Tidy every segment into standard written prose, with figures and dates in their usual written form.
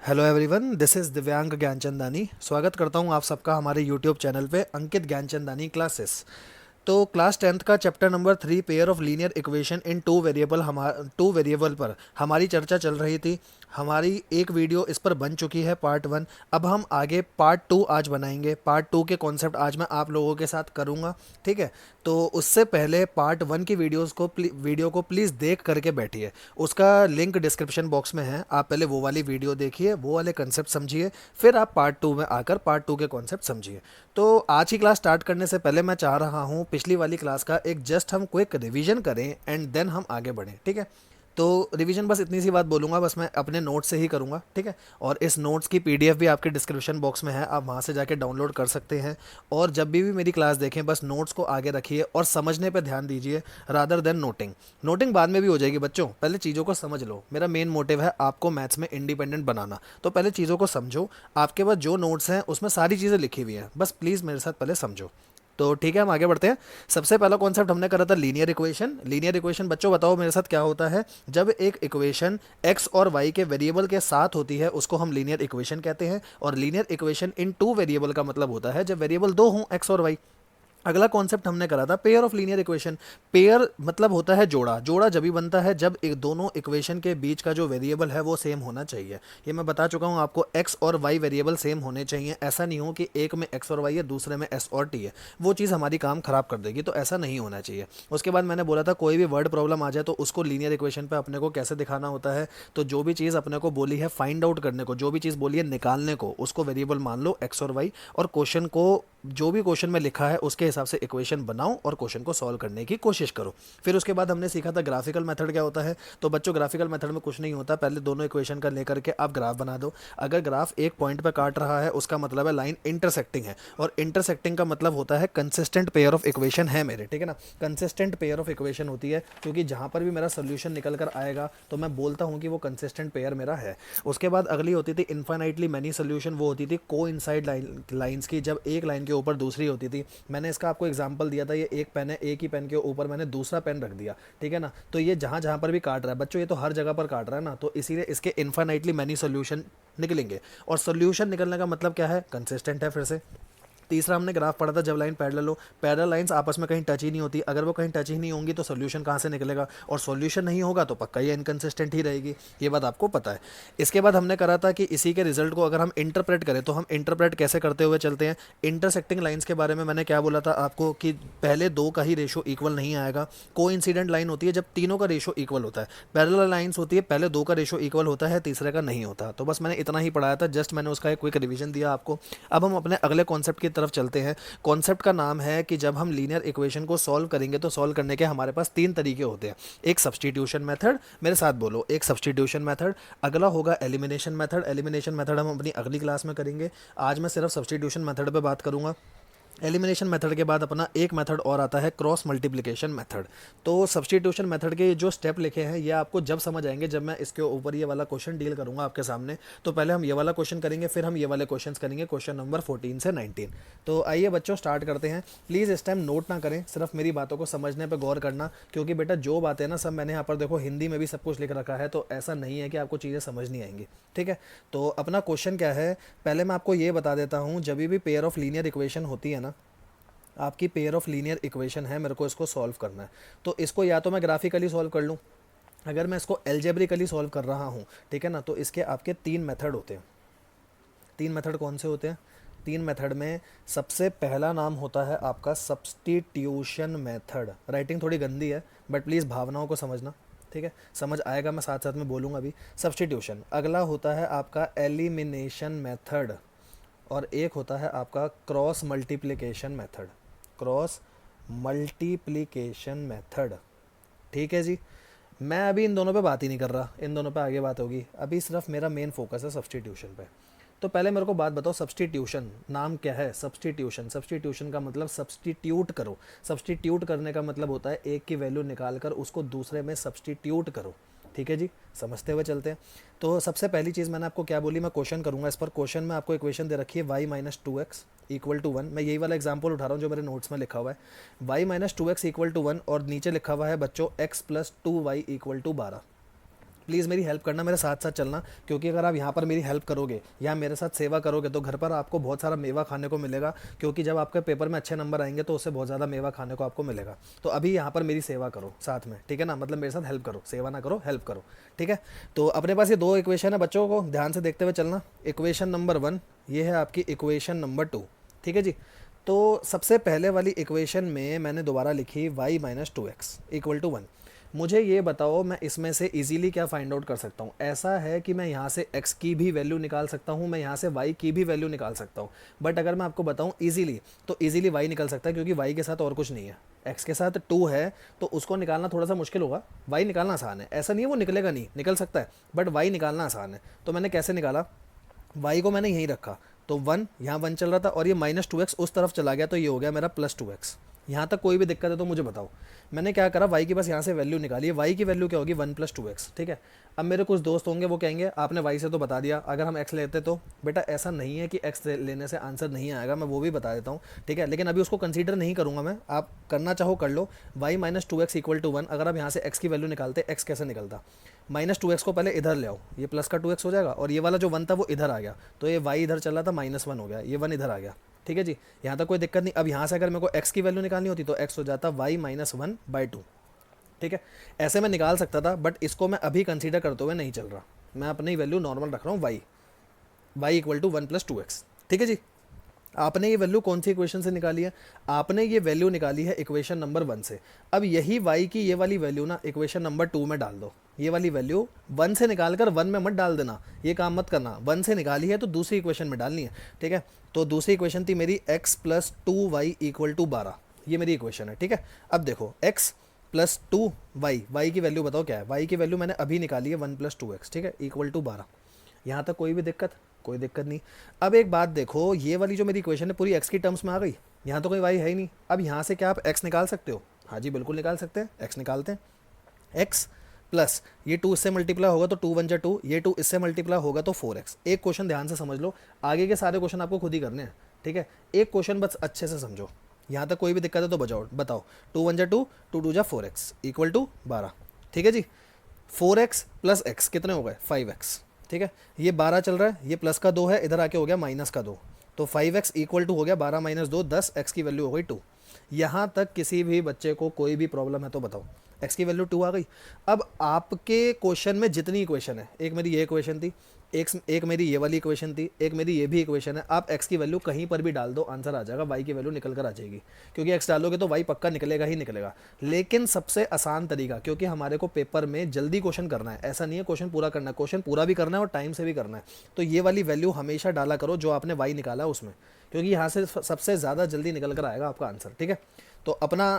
Hello everyone, this is दिव्यांग ज्ञानचंदानी। स्वागत करता हूं आप सबका हमारे यूट्यूब चैनल पे अंकित ज्ञानचंदानी क्लासेस। तो क्लास 10th का chapter number 3 pair of linear equation in two variable पर हमारी चर्चा चल रही थी। हमारी एक वीडियो इस पर बन चुकी है पार्ट 1। अब हम आगे पार्ट 2 आज बनाएंगे। पार्ट 2 के कॉन्सेप्ट आज मैं आप लोगों के साथ करूंगा, ठीक है। तो उससे पहले पार्ट 1 की वीडियो को प्लीज़ देख करके बैठिए। उसका लिंक डिस्क्रिप्शन बॉक्स में है। आप पहले वो वाली वीडियो देखिए, वो वाले कंसेप्ट समझिए, फिर आप पार्ट 2 में आकर पार्ट 2 के कॉन्सेप्ट समझिए। तो आज की क्लास स्टार्ट करने से पहले मैं चाह रहा हूँ पिछली वाली क्लास का एक जस्ट हम क्विक रिवीजन करें एंड देन हम आगे बढ़ें, ठीक है। तो रिवीजन बस इतनी सी बात बोलूँगा, बस मैं अपने नोट्स से ही करूँगा, ठीक है। और इस नोट्स की पीडीएफ भी आपके डिस्क्रिप्शन बॉक्स में है, आप वहाँ से जाके डाउनलोड कर सकते हैं। और जब भी मेरी क्लास देखें बस नोट्स को आगे रखिए और समझने पर ध्यान दीजिए रादर देन नोटिंग। नोटिंग बाद में भी हो जाएगी बच्चों, पहले चीज़ों को समझ लो। मेरा मेन मोटिव है आपको मैथ्स में इंडिपेंडेंट बनाना, तो पहले चीज़ों को समझो। आपके पास जो नोट्स हैं उसमें सारी चीज़ें लिखी हुई हैं, बस प्लीज़ मेरे साथ पहले समझो। तो ठीक है, हम आगे बढ़ते हैं। सबसे पहला कॉन्सेप्ट हमने करा था लीनियर इक्वेशन। लीनियर इक्वेशन बच्चों बताओ मेरे साथ क्या होता है। जब एक इक्वेशन एक्स और वाई के वेरिएबल के साथ होती है उसको हम लीनियर इक्वेशन कहते हैं। और linear equation in two variable का मतलब होता है जब वेरिएबल दो हों, एक्स और वाई। अगला कॉन्सेप्ट हमने करा था pair of linear equation. Pair मतलब होता है जोड़ा। जोड़ा जब भी बनता है जब एक दोनों इक्वेशन के बीच का जो वेरिएबल है वो सेम होना चाहिए। ये मैं बता चुका हूँ आपको, एक्स और वाई वेरिएबल सेम होने चाहिए। ऐसा नहीं हो कि एक में एक्स और वाई है दूसरे में एस और टी है, वो चीज़ हमारी काम खराब कर देगी, तो ऐसा नहीं होना चाहिए। उसके बाद मैंने बोला था कोई भी वर्ड प्रॉब्लम आ जाए तो उसको लीनियर इक्वेशन पे अपने को कैसे दिखाना होता है। तो जो भी चीज़ अपने को बोली है फाइंड आउट करने को, जो भी चीज़ बोली है निकालने को, उसको वेरिएबल मान लो एक्स और वाई। और क्वेश्चन को जो भी क्वेश्चन में लिखा है उसके हिसाब से इक्वेशन बनाओ और क्वेश्चन को सॉल्व करने की कोशिश करो। फिर उसके बाद हमने सीखा था ग्राफिकल मेथड क्या होता है। तो बच्चों ग्राफिकल मेथड में कुछ नहीं होता, पहले दोनों इक्वेशन का लेकर के आप ग्राफ बना दो। अगर ग्राफ एक पॉइंट पे काट रहा है उसका मतलब है लाइन इंटरसेक्टिंग है, और इंटरसेक्टिंग का मतलब होता है कंसिस्टेंट पेयर ऑफ इक्वेशन है मेरे, ठीक है ना। कंसिस्टेंट पेयर ऑफ इक्वेशन होती है क्योंकि जहां पर भी मेरा सोल्यूशन निकल कर आएगा तो मैं बोलता हूं कि वो कंसिस्टेंट पेयर मेरा है। उसके बाद अगली होती थी इन्फाइनाइटली मैनी सोल्यूशन। वो होती थी को इनसाइड लाइन्स की, जब एक लाइन के ऊपर दूसरी होती थी। मैंने इसका आपको एग्जांपल दिया था, ये एक पेन है, एक ही पेन के ऊपर मैंने दूसरा पेन रख दिया, ठीक है ना। तो ये जहां जहां पर भी काट रहा है बच्चों, ये तो हर जगह पर काट रहा है ना, तो इसीलिए इसके इन्फाइनाइटली मैनी सोल्यूशन निकलेंगे। और सोल्यूशन निकलने का मतलब क्या है, कंसिस्टेंट है। फिर से तीसरा हमने ग्राफ पढ़ा था जब लाइन पैरेलल हो। पैरेलल लाइंस आपस में कहीं टच ही नहीं होती, अगर वो कहीं टच ही नहीं होंगी तो सोल्यूशन कहाँ से निकलेगा, और सोल्यूशन नहीं होगा तो पक्का ये इनकंसिस्टेंट ही रहेगी, ये बात आपको पता है। इसके बाद हमने करा था कि इसी के रिजल्ट को अगर हम इंटरप्रेट करें तो हम इंटरप्रेट कैसे करते हुए चलते हैं। इंटरसेक्टिंग लाइंस के बारे में मैंने क्या बोला था आपको कि पहले दो का ही रेशो इक्वल नहीं आएगा। को इंसिडेंट लाइन होती है जब तीनों का रेशो इक्वल होता है। पैरेलल लाइंस होती है पहले दो का रेशो इक्वल होता है, तीसरे का नहीं होता। तो बस मैंने इतना ही पढ़ाया था, जस्ट मैंने उसका एक क्विक रिवीजन दिया आपको। अब हम अपने अगले कॉन्सेप्ट की तरफ चलते हैं। कॉन्सेप्ट का नाम है कि जब हम लीनियर इक्वेशन को सॉल्व करेंगे तो सॉल्व करने के हमारे पास तीन तरीके होते हैं। एक सब्स्टिट्यूशन मेथड, मेरे साथ बोलो, एक सब्स्टिट्यूशन मेथड। अगला होगा एलिमिनेशन मेथड। एलिमिनेशन मेथड हम अपनी अगली क्लास में करेंगे, आज मैं सिर्फ सब्स्टिट्यूशन मेथड पे बात करूंगा। एलिमिनेशन मेथड के बाद अपना एक मेथड और आता है क्रॉस मल्टीप्लिकेशन मेथड। तो सब्स्टिट्यूशन मेथड के जो स्टेप लिखे हैं ये आपको जब समझ आएंगे जब मैं इसके ऊपर ये वाला क्वेश्चन डील करूंगा आपके सामने। तो पहले हम ये वाला क्वेश्चन करेंगे, फिर हम ये वाले क्वेश्चन करेंगे, क्वेश्चन नंबर 14 से 19। तो आइए बच्चों स्टार्ट करते हैं। प्लीज़ इस टाइम नोट ना करें, सिर्फ मेरी बातों को समझने पर गौर करना, क्योंकि बेटा जो बातें ना सब मैंने यहाँ पर देखो हिंदी में भी सब कुछ लिख रखा है, तो ऐसा नहीं है कि आपको चीज़ें समझ नहीं आएंगी, ठीक है। तो अपना क्वेश्चन क्या है, पहले मैं आपको ये बता देता हूँ। जब भी पेयर ऑफ लीनियर इक्वेशन होती है ना, आपकी पेयर ऑफ लीनियर इक्वेशन है, मेरे को इसको सॉल्व करना है। तो इसको या तो मैं ग्राफिकली सॉल्व कर लूँ, अगर मैं इसको एल्जेब्रिकली सॉल्व कर रहा हूँ, ठीक है ना, तो इसके आपके तीन मेथड होते हैं। तीन मेथड कौन से होते हैं, तीन मेथड में सबसे पहला नाम होता है आपका सब्स्टिट्यूशन मेथड। राइटिंग थोड़ी गंदी है बट प्लीज़ भावनाओं को समझना, ठीक है। समझ आएगा, मैं साथ साथ में बोलूँगा अभी। सब्स्टिट्यूशन। अगला होता है आपका एलिमिनेशन मेथड, और एक होता है आपका cross multiplication method. Cross multiplication method, ठीक है जी। मैं अभी इन दोनों पे बात ही नहीं कर रहा, इन दोनों पे आगे बात होगी, अभी सिर्फ मेरा मेन फोकस है सब्स्टिट्यूशन पे। तो पहले मेरे को बात बताओ, सब्स्टिट्यूशन नाम क्या है। सब्स्टिट्यूशन, सब्स्टिट्यूशन का मतलब सब्स्टिट्यूट करो। सब्स्टिट्यूट करने का मतलब होता है एक की वैल्यू निकाल कर उसको दूसरे में सब्स्टिट्यूट करो, ठीक है जी। समझते हुए चलते हैं। तो सबसे पहली चीज़ मैंने आपको क्या बोली, मैं क्वेश्चन करूंगा इस पर। क्वेश्चन में आपको इक्वेशन दे रखी है y-2x इक्वल टू 1। मैं यही वाला एग्जांपल उठा रहा हूँ जो मेरे नोट्स में लिखा हुआ है, y-2x इक्वल टू 1, और नीचे लिखा हुआ है बच्चों x plus 2y equal to 12। Please मेरी हेल्प करना, मेरे साथ साथ चलना, क्योंकि अगर आप यहाँ पर मेरी हेल्प करोगे या मेरे साथ सेवा करोगे तो घर पर आपको बहुत सारा मेवा खाने को मिलेगा, क्योंकि जब आपके पेपर में अच्छे नंबर आएंगे तो उससे बहुत ज़्यादा मेवा खाने को आपको मिलेगा। तो अभी यहाँ पर मेरी सेवा करो साथ में, ठीक है ना, मतलब मेरे साथ हेल्प करो, सेवा ना करो, हेल्प करो, ठीक है। तो अपने पास ये दो इक्वेशन है बच्चों को ध्यान से देखते हुए चलना। इक्वेशन नंबर 1 ये है आपकी इक्वेशन नंबर 2, ठीक है जी। तो सबसे पहले वाली इक्वेशन में मैंने दोबारा लिखी y minus two x equal to 1। मुझे ये बताओ मैं इसमें से इजीली क्या फाइंड आउट कर सकता हूँ। ऐसा है कि मैं यहाँ से x की भी वैल्यू निकाल सकता हूँ, मैं यहाँ से y की भी वैल्यू निकाल सकता हूँ, बट अगर मैं आपको बताऊँ इजीली तो इजीली y निकल सकता है, क्योंकि y के साथ और कुछ नहीं है, x के साथ 2 है तो उसको निकालना थोड़ा सा मुश्किल होगा। y निकालना आसान है, ऐसा नहीं है वो निकलेगा नहीं, निकल सकता है, बट y निकालना आसान है। तो मैंने कैसे निकाला, y को मैंने यहीं रखा तो 1, यहाँ 1 चल रहा था और ये माइनस टू एक्स उस तरफ चला गया तो ये हो गया मेरा प्लस टू एक्स। यहाँ तक कोई भी दिक्कत है तो मुझे बताओ। मैंने क्या करा, y की बस यहाँ से वैल्यू निकाली है, y की वैल्यू क्या होगी 1 प्लस टू एक्स, ठीक है। अब मेरे कुछ दोस्त होंगे वो कहेंगे आपने y से तो बता दिया, अगर हम x लेते तो बेटा ऐसा नहीं है कि x लेने से आंसर नहीं आएगा, मैं वो भी बता देता हूँ, ठीक है। लेकिन अभी उसको कंसीडर नहीं करूँगा मैं, आप करना चाहो कर लो। y minus two x equal to 1, अगर आप यहाँ से x की वैल्यू निकालते, x कैसे निकलता, माइनस टू एक्स को पहले इधर ले आओ, ये प्लस का 2x हो जाएगा और ये वाला जो 1 था वो इधर आ गया, तो ये y इधर चला था -1 हो गया, ये 1 इधर आ गया, ठीक है जी। यहाँ तक कोई दिक्कत नहीं। अब यहाँ से अगर मेरे को x की वैल्यू निकालनी होती तो x हो जाता y माइनस 1/2, ठीक है। ऐसे मैं निकाल सकता था, बट इसको मैं अभी कंसीडर करते हुए नहीं चल रहा, मैं अपनी वैल्यू नॉर्मल रख रहा हूँ y equal to 1 plus two x, ठीक है जी। आपने ये वैल्यू कौन सी इक्वेशन से निकाली है, आपने ये वैल्यू निकाली है इक्वेशन नंबर 1 से। अब यही y की ये वाली वैल्यू ना इक्वेशन नंबर 2 में डाल दो, ये वाली वैल्यू 1 से निकाल कर 1 में मत डाल देना, ये काम मत करना। 1 से निकाली है तो दूसरी इक्वेशन में डालनी है, ठीक है। तो दूसरी इक्वेशन थी मेरी x plus 2y equal to 12, ये मेरी इक्वेशन है, ठीक है। अब देखो x प्लस 2y की वैल्यू बताओ क्या है, y की वैल्यू मैंने अभी निकाली है 1 प्लस टू एक्स, ठीक है, इक्वल टू 12। यहाँ तक कोई भी दिक्कत, कोई दिक्कत नहीं। अब एक बात देखो, ये वाली जो मेरी इक्वेशन है पूरी x की टर्म्स में आ गई, यहाँ तो कोई y है ही नहीं। अब यहाँ से क्या आप x निकाल सकते हो, हाँ जी बिल्कुल निकाल सकते हैं, x निकालते हैं। x प्लस ये 2 इससे मल्टीप्लाई होगा तो 2 1 जा 2, ये 2 इससे मल्टीप्लाई होगा तो 4x। एक क्वेश्चन ध्यान से समझ लो, आगे के सारे क्वेश्चन आपको खुद ही करने हैं, ठीक है। एक क्वेश्चन बस अच्छे से समझो, यहाँ तक कोई भी दिक्कत है तो बताओ। 2 1 जा 2, 2 2 जा 4x इक्वल टू 12, ठीक है जी। 4x प्लस x कितने हो गए 5x, ठीक है। ये 12 चल रहा है, ये प्लस का 2 है, इधर आके हो गया माइनस का 2, तो 5x इक्वल टू हो गया 12 माइनस 2 10, x की वैल्यू हो गई 2। यहाँ तक किसी भी बच्चे को कोई भी प्रॉब्लम है तो बताओ, x की वैल्यू 2 आ गई। अब आपके क्वेश्चन में जितनी इक्वेशन है, एक मेरी ये इक्वेशन थी, एक मेरी ये वाली इक्वेशन थी, एक मेरी ये भी इक्वेशन है, आप x की वैल्यू कहीं पर भी डाल दो आंसर आ जाएगा, y की वैल्यू निकल कर आ जाएगी, क्योंकि x डालोगे तो y पक्का निकलेगा ही निकलेगा। लेकिन सबसे आसान तरीका, क्योंकि हमारे को पेपर में जल्दी क्वेश्चन करना है, ऐसा नहीं है क्वेश्चन पूरा करना है, क्वेश्चन पूरा भी करना है और टाइम से भी करना है, तो ये वाली वैल्यू हमेशा डाला करो जो आपने y निकाला है उसमें, क्योंकि यहाँ से सबसे ज़्यादा जल्दी निकल कर आएगा आपका आंसर, ठीक है। तो अपना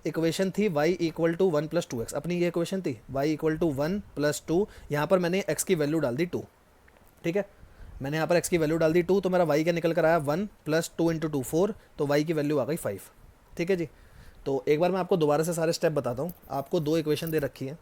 इक्वेशन थी y equal to 1 plus two x, अपनी ये इक्वेशन थी y इक्वल टू 1 प्लस 2, यहाँ पर मैंने x की वैल्यू डाल दी 2, ठीक है। मैंने यहाँ पर x की वैल्यू डाल दी 2, तो मेरा y क्या निकल कर आया 1 प्लस 2 इंटू 2 4, तो y की वैल्यू आ गई 5, ठीक है जी। तो एक बार मैं आपको दोबारा से सारे स्टेप बताता हूँ। आपको दो इक्वेशन दे रखी है,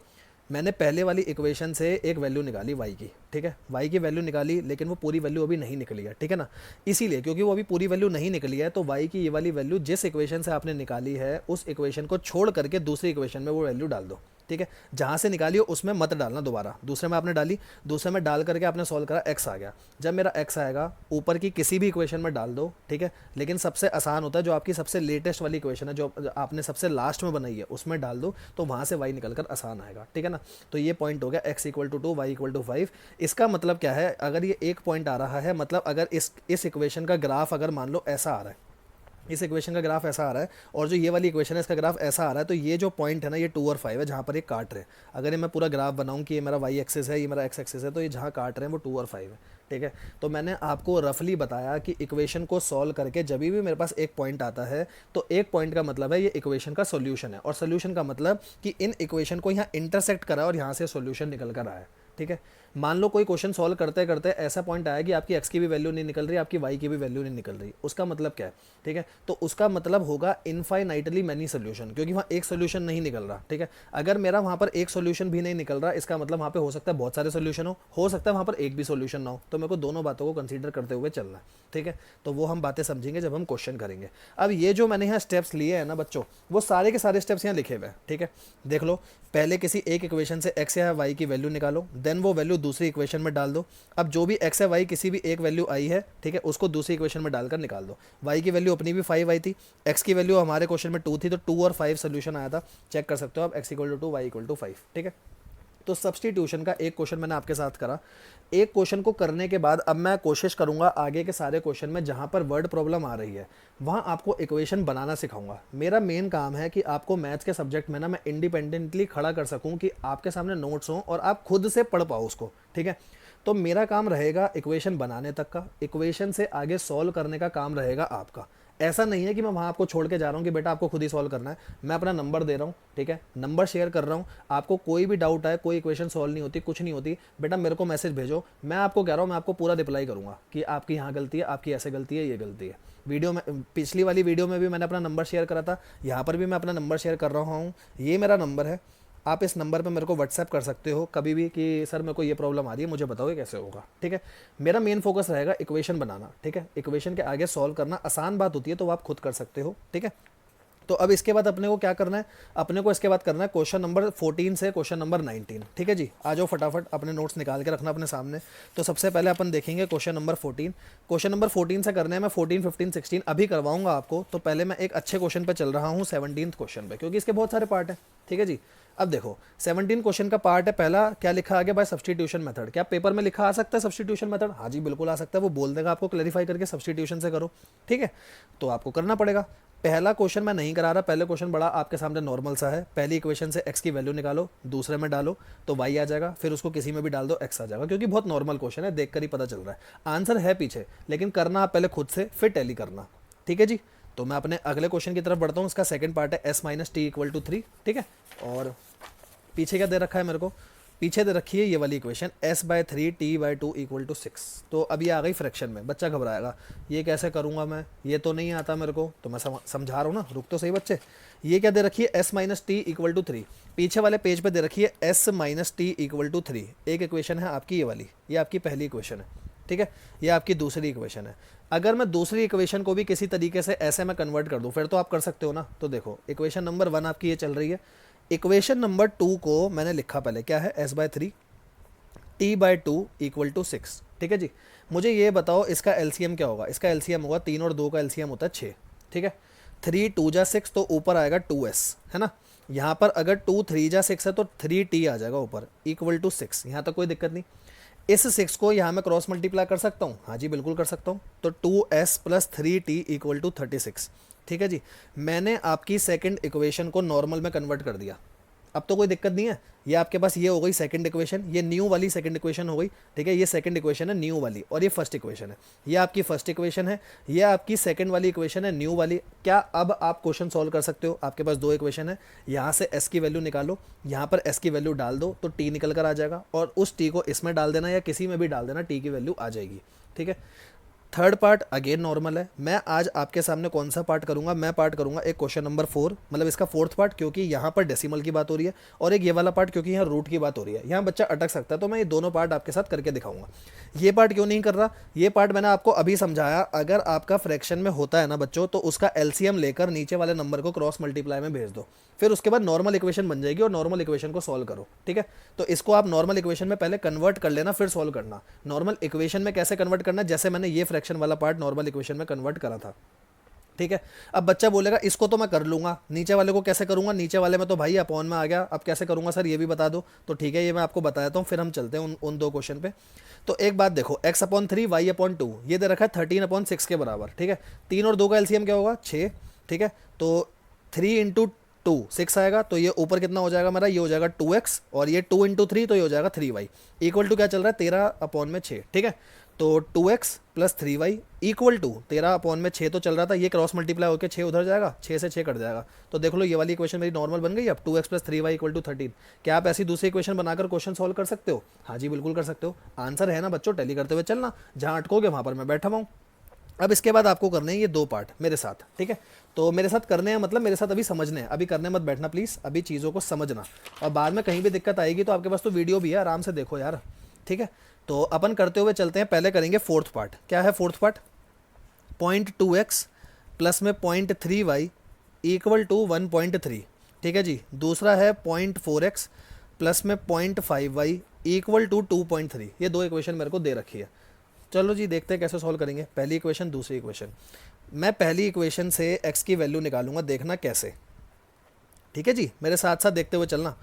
मैंने पहले वाली इक्वेशन से एक वैल्यू निकाली y की, ठीक है, y की वैल्यू निकाली, लेकिन वो पूरी वैल्यू अभी नहीं निकली है, ठीक है ना। इसीलिए क्योंकि वो अभी पूरी वैल्यू नहीं निकली है, तो y की ये वाली वैल्यू जिस इक्वेशन से आपने निकाली है उस इक्वेशन को छोड़ करके दूसरी इक्वेशन में वो वैल्यू डाल दो, ठीक है। जहाँ से निकाली हो उसमें मत डालना दोबारा, दूसरे में आपने डाली, दूसरे में डाल करके आपने सॉल्व करा, x आ गया। जब मेरा x आएगा ऊपर की किसी भी इक्वेशन में डाल दो, ठीक है। लेकिन सबसे आसान होता है जो आपकी सबसे लेटेस्ट वाली इक्वेशन है, जो आपने सबसे लास्ट में बनाई है उसमें डाल दो, तो वहाँ से y निकल कर आसान आएगा, ठीक है ना। तो ये पॉइंट हो गया x equal to 2, y equal to 5। इसका मतलब क्या है, अगर ये एक पॉइंट आ रहा है, मतलब अगर इस इक्वेशन का ग्राफ अगर मान लो ऐसा आ रहा है, इस इक्वेशन का ग्राफ ऐसा आ रहा है और जो ये वाली इक्वेशन है इसका ग्राफ ऐसा आ रहा है, तो ये जो पॉइंट है ना ये 2 और 5 है जहाँ पर ये काट रहे हैं। अगर ये मैं पूरा ग्राफ बनाऊँ कि ये मेरा y एक्सिस है, ये मेरा x एक्सिस है, तो ये जहाँ काट रहे हैं वो 2 और 5 है, ठीक है। तो मैंने आपको रफली बताया कि इक्वेशन को सॉल्व करके जब भी मेरे पास एक पॉइंट आता है तो एक पॉइंट का मतलब है ये इक्वेशन का सोल्यूशन है, और सोल्यूशन का मतलब कि इन इक्वेशन को यहाँ इंटरसेक्ट करा और यहाँ से सोल्यूशन निकल कर आया, ठीक है। मान लो कोई क्वेश्चन सॉल्व करते करते ऐसा पॉइंट आया कि आपकी एक्स की भी वैल्यू नहीं निकल रही, आपकी वाई की भी वैल्यू नहीं निकल रही, उसका मतलब क्या है, ठीक है, तो उसका मतलब होगा इनफाइनाइटली मैनी सोल्यूशन, क्योंकि वहाँ एक सोल्यूशन नहीं निकल रहा, ठीक है। अगर मेरा वहाँ पर एक सोल्यूशन भी नहीं निकल रहा, इसका मतलब वहाँ पे हो सकता है बहुत सारे सोल्यूशन हो सकता है वहाँ पर एक भी सोल्यूशन ना हो, तो मेरे को दोनों बातों को कंसीडर करते हुए चलना है, ठीक है। तो वो हम बातें समझेंगे जब हम क्वेश्चन करेंगे। अब ये जो मैंने यहाँ स्टेप्स लिए हैं ना बच्चों, वो सारे के सारे स्टेप्स यहाँ लिखे हुए हैं, ठीक है। देख लो, पहले किसी एक इक्वेशन से एक्स या वाई की वैल्यू निकालो, देन वो वैल्यू दूसरी इक्वेशन में डाल दो। अब जो भी एक्स या वाई किसी भी एक वैल्यू आई है, ठीक है, उसको दूसरी इक्वेशन में डालकर निकाल दो। वाई की वैल्यू अपनी भी 5 आई थी, एक्स की वैल्यू हमारे क्वेश्चन में 2 थी, तो 2 और 5 सोल्यूशन आया था, चेक कर सकते हो आप, x equal to 2, y equal to 5, ठीक है। तो सब्स्टिट्यूशन का एक क्वेश्चन मैंने आपके साथ करा। एक क्वेश्चन को करने के बाद अब मैं कोशिश करूंगा आगे के सारे क्वेश्चन में जहां पर वर्ड प्रॉब्लम आ रही है वहां आपको इक्वेशन बनाना सिखाऊंगा। मेरा मेन काम है कि आपको मैथ्स के सब्जेक्ट में ना मैं इंडिपेंडेंटली खड़ा कर सकूं, कि आपके सामने नोट्स हों और आप खुद से पढ़ पाओ उसको, ठीक है। तो मेरा काम रहेगा इक्वेशन बनाने तक का, इक्वेशन से आगे सॉल्व करने का काम रहेगा आपका। ऐसा नहीं है कि मैं वहाँ आपको छोड़ के जा रहा हूँ कि बेटा आपको खुद ही सॉल्व करना है, मैं अपना नंबर दे रहा हूँ, ठीक है, नंबर शेयर कर रहा हूँ। आपको कोई भी डाउट आए, कोई इक्वेशन सॉल्व नहीं होती, कुछ नहीं होती, बेटा मेरे को मैसेज भेजो, मैं आपको कह रहा हूँ, मैं आपको पूरा रिप्लाई करूँगा कि आपकी यहाँ गलती है, आपकी ऐसे गलती है, ये गलती है। वीडियो में, पिछली वाली वीडियो में भी मैंने अपना नंबर शेयर करा था, यहाँ पर भी मैं अपना नंबर शेयर कर रहा हूँ, ये मेरा नंबर है। आप इस नंबर पे मेरे को व्हाट्सएप कर सकते हो कभी भी कि सर मेरे को ये प्रॉब्लम आ रही है, मुझे बताओ ये कैसे होगा, ठीक है। मेरा मेन फोकस रहेगा इक्वेशन बनाना, ठीक है। इक्वेशन के आगे सॉल्व करना आसान बात होती है, तो आप खुद कर सकते हो, ठीक है। तो अब इसके बाद अपने को क्या करना है, अपने को इसके बाद करना है क्वेश्चन नंबर 14 से क्वेश्चन नंबर 19, ठीक है जी। आ जाओ फटाफट, अपने नोट्स निकाल के रखना अपने सामने। तो सबसे पहले अपन देखेंगे क्वेश्चन नंबर 14। क्वेश्चन नंबर 14 से करने हैं, मैं 14, 15, 16 अभी करवाऊंगा आपको। तो पहले मैं एक अच्छे क्वेश्चन पे चल रहा हूँ, 17th क्वेश्चन पे, क्योंकि इसके बहुत सारे पार्ट हैं, ठीक है जी। अब देखो 17 क्वेश्चन का पार्ट है पहला, क्या लिखा आगे, बाय सब्स्टिट्यूशन मेथड। क्या पेपर में लिखा आ सकता है सब्स्टिट्यूशन मेथड? हाँ जी बिल्कुल आ सकता है, वो बोल देगा आपको क्लैरिफाई करके सब्स्टिट्यूशन से करो, ठीक है। तो आपको करना पड़ेगा। पहला क्वेश्चन मैं नहीं करा रहा, पहले क्वेश्चन बड़ा आपके सामने नॉर्मल सा है। पहली इक्वेशन से एक्स की वैल्यू निकालो, दूसरे में डालो तो वाई आ जाएगा, फिर उसको किसी में भी डाल दो एक्स आ जाएगा, क्योंकि बहुत नॉर्मल क्वेश्चन है, देखकर ही पता चल रहा है। आंसर है पीछे, लेकिन करना आप पहले खुद से, फिर टैली करना, ठीक है जी। तो मैं अपने अगले क्वेश्चन की तरफ बढ़ता हूँ। इसका सेकंड पार्ट है s minus t equal to 3, ठीक है। और पीछे क्या दे रखा है मेरे को, पीछे दे रखी है ये वाली equation s/3 t/2 equal to 6। तो अभी आ गई फ्रैक्शन में, बच्चा घबराएगा, ये कैसे करूँगा मैं, ये तो नहीं आता मेरे को। तो मैं समझा रहा हूँ ना, रुक तो सही बच्चे। ये क्या दे रखी है, s minus t equal to 3, पीछे वाले पेज पे दे रखी है s minus t equal to 3। एक इक्वेशन है आपकी ये वाली, ये आपकी पहली इक्वेशन है, ठीक है। ये आपकी दूसरी इक्वेशन है। अगर मैं दूसरी इक्वेशन को भी किसी तरीके से ऐसे में कन्वर्ट कर दूं, फिर तो आप कर सकते हो ना। तो देखो इक्वेशन नंबर 1 आपकी ये चल रही है, इक्वेशन नंबर 2 को मैंने लिखा पहले, क्या है, s/3 t/2 इक्वल टू 6, ठीक है जी। मुझे ये बताओ इसका एलसीएम क्या होगा। इसका एलसीएम होगा, 3 और 2 का एलसीएम होता है 6, ठीक है। 3 2 जा 6, तो ऊपर आएगा 2s, है ना। यहाँ पर अगर 2 3 जा 6 है तो 3t आ जाएगा ऊपर, इक्वल टू 6। यहाँ तक कोई दिक्कत नहीं। इस 6 को यहाँ मैं क्रॉस मल्टीप्लाई कर सकता हूँ, हाँ जी बिल्कुल कर सकता हूँ। तो 2s plus 3t equal to 36, ठीक है जी। मैंने आपकी सेकंड इक्वेशन को नॉर्मल में कन्वर्ट कर दिया, अब तो कोई दिक्कत नहीं है। ये आपके पास ये हो गई सेकंड इक्वेशन, ये न्यू वाली सेकंड इक्वेशन हो गई, ठीक है। ये सेकंड इक्वेशन है न्यू वाली, और ये फर्स्ट इक्वेशन है, ये आपकी फर्स्ट इक्वेशन है, ये आपकी सेकंड वाली इक्वेशन है न्यू वाली। क्या अब आप क्वेश्चन सॉल्व कर सकते हो? आपके पास 2 इक्वेशन है, यहाँ से s की वैल्यू निकालो, यहाँ पर s की वैल्यू डाल दो तो t निकल कर आ जाएगा, और उस t को इसमें डाल देना या किसी में भी डाल देना, t की वैल्यू आ जाएगी, ठीक है। थर्ड पार्ट अगेन नॉर्मल है। मैं आज आपके सामने कौन सा पार्ट करूंगा, मैं पार्ट करूंगा एक क्वेश्चन नंबर 4, मतलब इसका फोर्थ पार्ट, क्योंकि यहाँ पर डेसिमल की बात हो रही है, और एक ये वाला पार्ट क्योंकि यहाँ रूट की बात हो रही है, यहाँ बच्चा अटक सकता है। तो मैं ये दोनों पार्ट आपके साथ करके दिखाऊंगा। ये पार्ट क्यों नहीं कर रहा, ये पार्ट मैंने आपको अभी समझाया। अगर आपका फ्रैक्शन में होता है ना बच्चों, तो उसका एलसीएम लेकर नीचे वाले नंबर को क्रॉस मल्टीप्लाई में भेज दो, फिर उसके बाद नॉर्मल इक्वेशन बन जाएगी, और नॉर्मल इक्वेशन को सॉल्व करो, ठीक है। तो इसको आप नॉर्मल इक्वेशन में पहले कन्वर्ट कर लेना, फिर सॉल्व करना। नॉर्मल इक्वेशन में कैसे कन्वर्ट करना, जैसे मैंने ये फ्रैक्शन वाला पार्ट नॉर्मल इक्वेशन में कन्वर्ट करा था, ठीक है। अब बच्चा बोलेगा इसको तो मैं कर लूंगा, नीचे वाले को कैसे करूंगा, नीचे वाले में तो भाई अपॉन में आ गया, अब कैसे करूंगा सर ये भी बता दो। तो ठीक है, ये मैं आपको बताता हूँ, फिर हम चलते हैं उन 2 क्वेश्चन पे। तो एक बात देखो, x/3 y/2 ये दे रखा है 13/6 के बराबर, ठीक है। 3 और 2 का एलसीएम क्या होगा, 6, ठीक है। तो 3 इंटू 2 6 आएगा, तो ये ऊपर कितना हो जाएगा मेरा, ये हो जाएगा 2x, और ये 2 इंटू 3 तो ये हो जाएगा 3y, इक्वल टू क्या चल रहा है 13/6, ठीक है। तो 2x plus 3y equal to 13/6 तो चल रहा था, ये क्रॉस मल्टीप्लाई होकर 6 उधर जाएगा, 6 से 6 कट जाएगा। तो देख लो ये वाली इक्वेशन मेरी नॉर्मल बन गई। अब 2x plus 3y equal to 13। क्या आप ऐसी दूसरी इक्वेशन बनाकर क्वेश्चन सॉल्व कर सकते हो? हाँ जी बिल्कुल कर सकते हो। आंसर है ना बच्चों, टैली करते हुए चलना, जहाँ अटकोगे वहाँ पर मैं बैठा हुआ हूँ। अब इसके बाद आपको करने हैं ये 2 पार्ट मेरे साथ, ठीक है। तो मेरे साथ करने हैं मतलब मेरे साथ अभी समझने हैं, अभी करने मत बैठना प्लीज़, अभी चीज़ों को समझना। और बाद में कहीं भी दिक्कत आएगी तो आपके पास तो वीडियो भी है, आराम से देखो यार, ठीक है। तो अपन करते हुए चलते हैं, पहले करेंगे फोर्थ पार्ट। क्या है फोर्थ पार्ट? 0.2x प्लस में 0.3y इक्वल टू 1.3, ठीक है जी। दूसरा है 0.4x प्लस में 0.5y इक्वल टू 2.3। ये 2 इक्वेशन मेरे को दे रखी है। चलो जी देखते हैं कैसे सॉल्व करेंगे। पहली इक्वेशन, दूसरी इक्वेशन। मैं पहली इक्वेशन से x की वैल्यू निकालूंगा, देखना कैसे, ठीक है जी। मेरे साथ साथ देखते हुए चलना।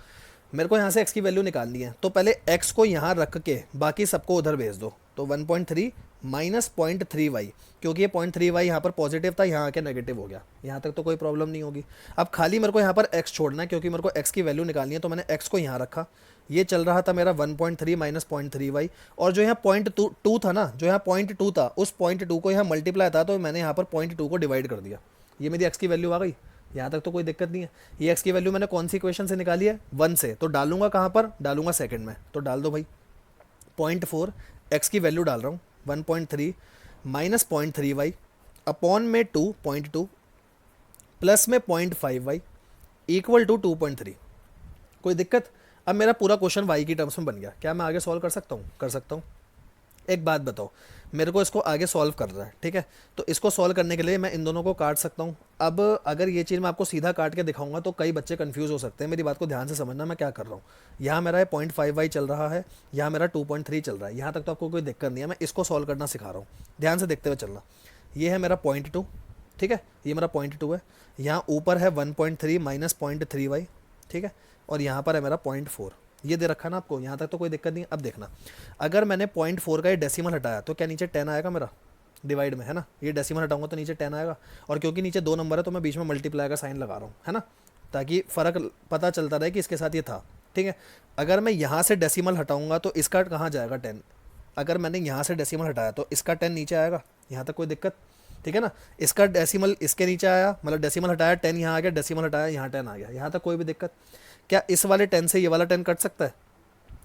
मेरे को यहाँ से x की वैल्यू निकालनी है, तो पहले x को यहाँ रख के बाकी सबको उधर भेज दो। तो 1.3 माइनस 0.3y, क्योंकि ये 0.3y यहाँ पर पॉजिटिव था, यहाँ आके नेगेटिव हो गया। यहाँ तक तो कोई प्रॉब्लम नहीं होगी। अब खाली मेरे को यहाँ पर x छोड़ना है, क्योंकि मेरे को x की वैल्यू निकालनी है, तो मैंने x को यहाँ रखा। ये चल रहा था मेरा 1.3 माइनस 0.3y, और जो यहाँ 0.2 था ना, जो यहाँ 0.2 था, उस 0.2 को यहाँ मल्टीप्लाई था, तो मैंने यहाँ पर 0.2 को डिवाइड कर दिया। ये मेरी x की वैल्यू आ गई। यहाँ तक तो कोई दिक्कत नहीं है। ये x की वैल्यू मैंने कौन सी इक्वेशन से निकाली है? 1 से। तो डालूंगा कहाँ पर? डालूंगा सेकंड में। तो डाल दो भाई 0.4, x की वैल्यू डाल रहा हूँ 1.3 माइनस 0.3y अपॉन में 2.2 प्लस में 0.5y इक्वल टू 2.3। कोई दिक्कत? अब मेरा पूरा क्वेश्चन y की टर्म्स में बन गया। क्या मैं आगे सॉल्व कर सकता हूँ? कर सकता हूँ। एक बात बताओ, मेरे को इसको आगे सॉल्व कर रहा है, ठीक है। तो इसको सॉल्व करने के लिए मैं इन दोनों को काट सकता हूँ। अब अगर ये चीज़ मैं आपको सीधा काट के दिखाऊंगा तो कई बच्चे कंफ्यूज हो सकते हैं। मेरी बात को ध्यान से समझना, मैं क्या कर रहा हूँ। यहाँ मेरा 0.5y चल रहा है, यहाँ मेरा 2.3 चल रहा है। यहाँ तक तो आपको कोई दिक्कत नहीं है, मैं इसको सॉल्व करना सिखा रहा हूँ। ध्यान से देखते हुए चलना। ये है मेरा 0.2, ठीक है, ये मेरा 0.2 है। यहाँ ऊपर है 1.3 माइनस 0.3y, ठीक है, और यहाँ पर है मेरा 0.4। ये दे रखा ना आपको, यहाँ तक तो कोई दिक्कत नहीं। अब देखना, अगर मैंने 0.4 का ये डेसिमल हटाया तो क्या नीचे 10 आएगा मेरा डिवाइड में, है ना। ये डेसिमल हटाऊंगा तो नीचे 10 आएगा, और क्योंकि नीचे 2 नंबर है तो मैं बीच में मल्टीप्लाई का साइन लगा रहा हूँ, है ना, ताकि फ़र्क पता चलता रहे कि इसके साथ ये था, ठीक है। अगर मैं यहाँ से डेसिमल हटाऊंगा तो इसका कहाँ जाएगा? 10। अगर मैंने यहाँ से डेसिमल हटाया तो इसका 10 नीचे आएगा। यहाँ तक कोई दिक्कत? ठीक है ना। इसका डेसिमल इसके नीचे आया, मतलब डेसिमल हटाया 10 यहाँ आ गया, डेसिमल हटाया यहाँ 10 आ गया। यहाँ तक कोई भी दिक्कत? क्या इस वाले 10 से ये वाला 10 कट सकता है?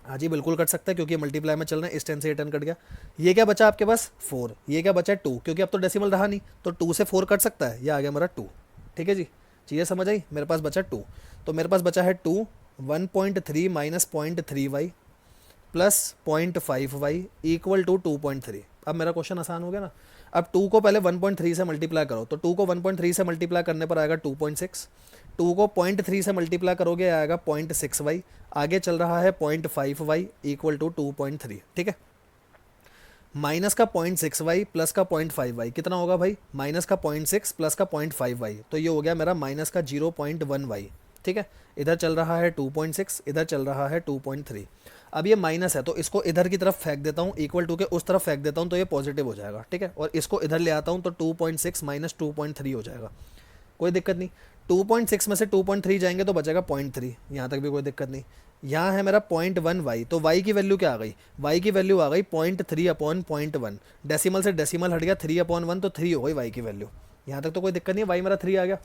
हाँ जी बिल्कुल कट सकता है, क्योंकि मल्टीप्लाई में चल रहे हैं। इस 10 से ये 10 कट गया। ये क्या बचा आपके पास? 4। ये क्या बचा? 2, क्योंकि अब तो डेसिमल रहा नहीं, तो 2 से 4 कट सकता है। ये आ गया मेरा 2, ठीक है जी। चीज़ें समझ आई? मेरे पास बचा 2, तो मेरे पास बचा है 2, 1.3 minus 0.3y plus 0.5y equal to 2.3। अब मेरा क्वेश्चन आसान हो गया ना। अब 2 को पहले 1.3 से मल्टीप्लाई करो, तो 2 को 1.3 से मल्टीप्लाई करने पर आएगा 2.6। 2 को 0.3 से मल्टीप्लाई करोगे आएगा 0.6y। आगे चल रहा है 0.5y इक्वल टू 2.3, ठीक है। माइनस का 0.6y प्लस का 0.5y कितना होगा भाई? माइनस का 0.6 प्लस का 0.5y, तो ये हो गया मेरा माइनस का 0.1y, ठीक है। इधर चल रहा है 2.6, इधर चल रहा है 2.3। अब ये माइनस है तो इसको इधर की तरफ फेंक देता हूँ, इक्वल टू के उस तरफ फेंक देता हूँ, तो ये पॉजिटिव हो जाएगा, ठीक है। और इसको इधर ले आता हूँ तो 2.6 माइनस 2.3 हो जाएगा। कोई दिक्कत नहीं। 2.6 में से 2.3 जाएंगे तो बचेगा 0.3। यहाँ तक भी कोई दिक्कत नहीं। यहाँ है मेरा 0.1y, तो y की वैल्यू क्या आ गई? y की वैल्यू आ गई 0.3 अपॉन 0.1। डेसिमल से डेसिमल हट गया, 3 अपॉन 1, तो 3 हो गई y की वैल्यू। यहाँ तक तो कोई दिक्कत नहीं है, y मेरा 3 आ गया,